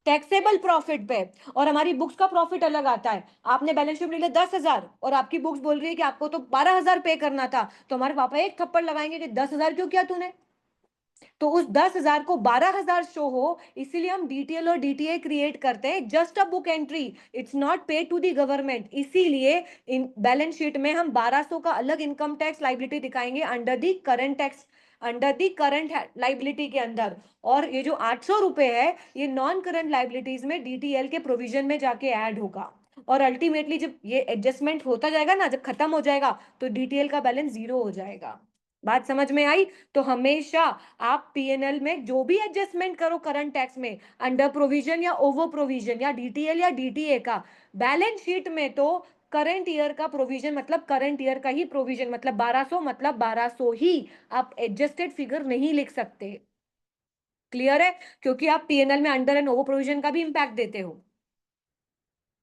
टैक्सेबल प्रॉफिट पे, और हमारी बुक्स का प्रॉफिट अलग आता है। आपने बैलेंस शीट में लिया 10,000 और आपकी बुक्स बोल रही है कि आपको तो 12,000 पे करना था, तो हमारे पापा एक थप्पड़ लगाएंगे कि 10,000 क्यों किया तूने। तो उस 10,000 को 12,000 शो हो, इसीलिए हम डीटीएल और डीटीए क्रिएट करते हैं, just a book entry, it's not पे टू दी गवर्नमेंट। इसीलिए इन बैलेंस शीट में हम 1200 का अलग इनकम टैक्स लाइबिलिटी दिखाएंगे under the current tax, under the current liability के अंदर। और ये जो 800 रुपए है ये नॉन करंट लाइबिलिटीज में डीटीएल के प्रोविजन में जाके ऐड होगा। और अल्टीमेटली जब ये एडजस्टमेंट होता जाएगा ना, जब खत्म हो जाएगा तो डीटीएल का बैलेंस जीरो हो जाएगा। बात समझ में आई? तो हमेशा आप पीएनएल में जो भी एडजस्टमेंट करो करंट टैक्स में, अंडर प्रोविजन या ओवर प्रोविजन या डीटीएल या डीटीए का, बैलेंस शीट में तो करंट ईयर का प्रोविजन मतलब करंट ईयर का ही प्रोविजन, मतलब 1200 मतलब 1200 ही, आप एडजस्टेड फिगर नहीं लिख सकते। क्लियर है? क्योंकि आप पीएनएल में अंडर एंड ओवर प्रोविजन का भी इंपैक्ट देते हो,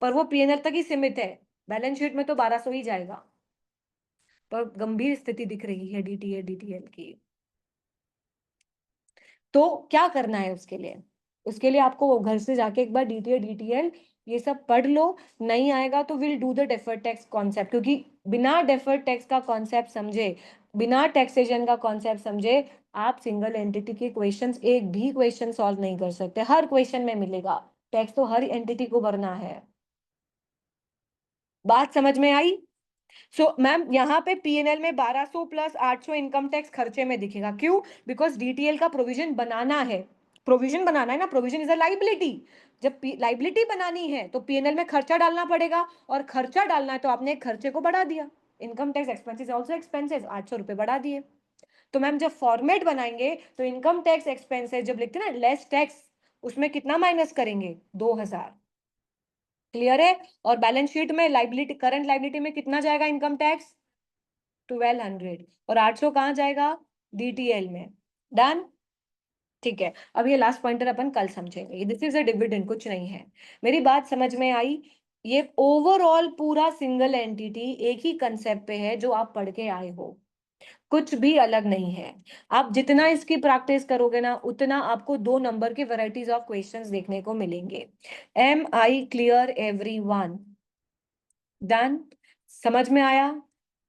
पर वो पीएनएल तक ही सीमित है, बैलेंस शीट में तो 1200 ही जाएगा। पर गंभीर स्थिति दिख रही है डीटीए डीटीएल की। तो क्या करना है उसके लिए? उसके लिए आपको घर से जाके एक बार डीटीएल डीटीएल ये सब पढ़ लो। नहीं आएगा तो will do the deferred tax concept, क्योंकि बिना डेफर्ड टैक्स का कॉन्सेप्ट समझे, बिना टैक्सेशन का कॉन्सेप्ट समझे, आप सिंगल एंटिटी के क्वेश्चंस एक भी क्वेश्चन सॉल्व नहीं कर सकते। हर क्वेश्चन में मिलेगा, टैक्स तो हर एंटिटी को भरना है। बात समझ में आई? सो मैम यहाँ पे पीएनएल में 1200 प्लस 800 इनकम टैक्स खर्चे में दिखेगा, क्यों? बिकॉज डीटीएल का प्रोविजन बनाना है, प्रोविजन बनाना है ना, प्रोविजन इज अ लाइबिलिटी। जब लाइबिलिटी बनानी है तो पीएनएल में खर्चा डालना पड़ेगा, और खर्चा डालना है तो आपने एक खर्चे को बढ़ा दिया, income tax expenses also expenses, 800 रुपए बढ़ा दिए। तो मैम जब फॉर्मेट बनाएंगे तो इनकम टैक्स एक्सपेंसेस जब लिखते हैं ना लेस टैक्स, उसमें कितना माइनस करेंगे, 2000। क्लियर है? और बैलेंस शीट में लाइबिलिटी, करंट लाइबिलिटी में कितना जाएगा इनकम टैक्स, 1200, और 800 कहाँ जाएगा, डीटीएल में। डन? ठीक है, अब ये लास्ट पॉइंटर अपन कल समझेंगे, दिस इज अ डिविडेंड, कुछ नहीं है। मेरी बात समझ में आई? ये ओवरऑल पूरा सिंगल एंटिटी एक ही कंसेप्ट पे है जो आप पढ़ के आए हो, कुछ भी अलग नहीं है। आप जितना इसकी प्रैक्टिस करोगे ना, उतना आपको 2 नंबर के वैरायटीज ऑफ क्वेश्चंस देखने को मिलेंगे। Am I clear everyone? Done? समझ में आया?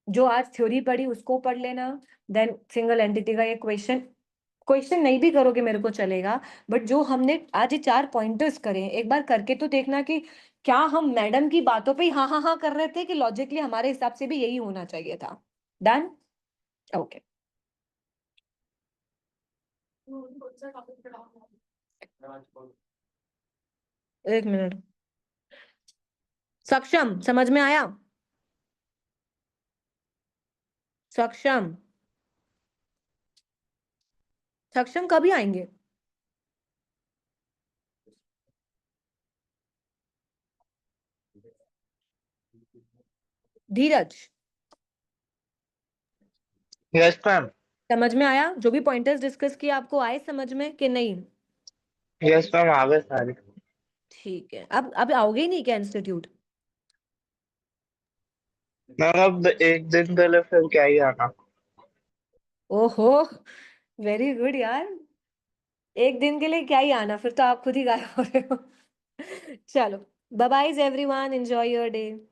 जो आज थ्योरी पढ़ी उसको पढ़ लेना, देन सिंगल एंटिटी का ये क्वेश्चन, क्वेश्चन नहीं भी करोगे मेरे को चलेगा, बट जो हमने आज ये 4 पॉइंटर्स करे हैं, एक बार करके तो देखना कि क्या हम मैडम की बातों पे ही हाँ हाँ हाँ कर रहे थे, कि लॉजिकली हमारे हिसाब से भी यही होना चाहिए था। डन? ओके। एक मिनट। सक्षम, समझ में आया? सक्षम, सक्षम कभी आएंगे? धीरज, यस मैम। समझ में आया? जो भी पॉइंटर्स डिस्कस किए आपको आए समझ में कि नहीं? यस मैम, आ गए सारे। ठीक है। अब आओगे ही नहीं क्या इंस्टीट्यूट? मैम अब एक दिन पहले फिर क्या ही आना। ओहो, वेरी गुड यार। एक दिन के लिए क्या ही आना, फिर तो आप खुद ही गायब हो रहे हो। चलो, bye bye everyone, enjoy your day.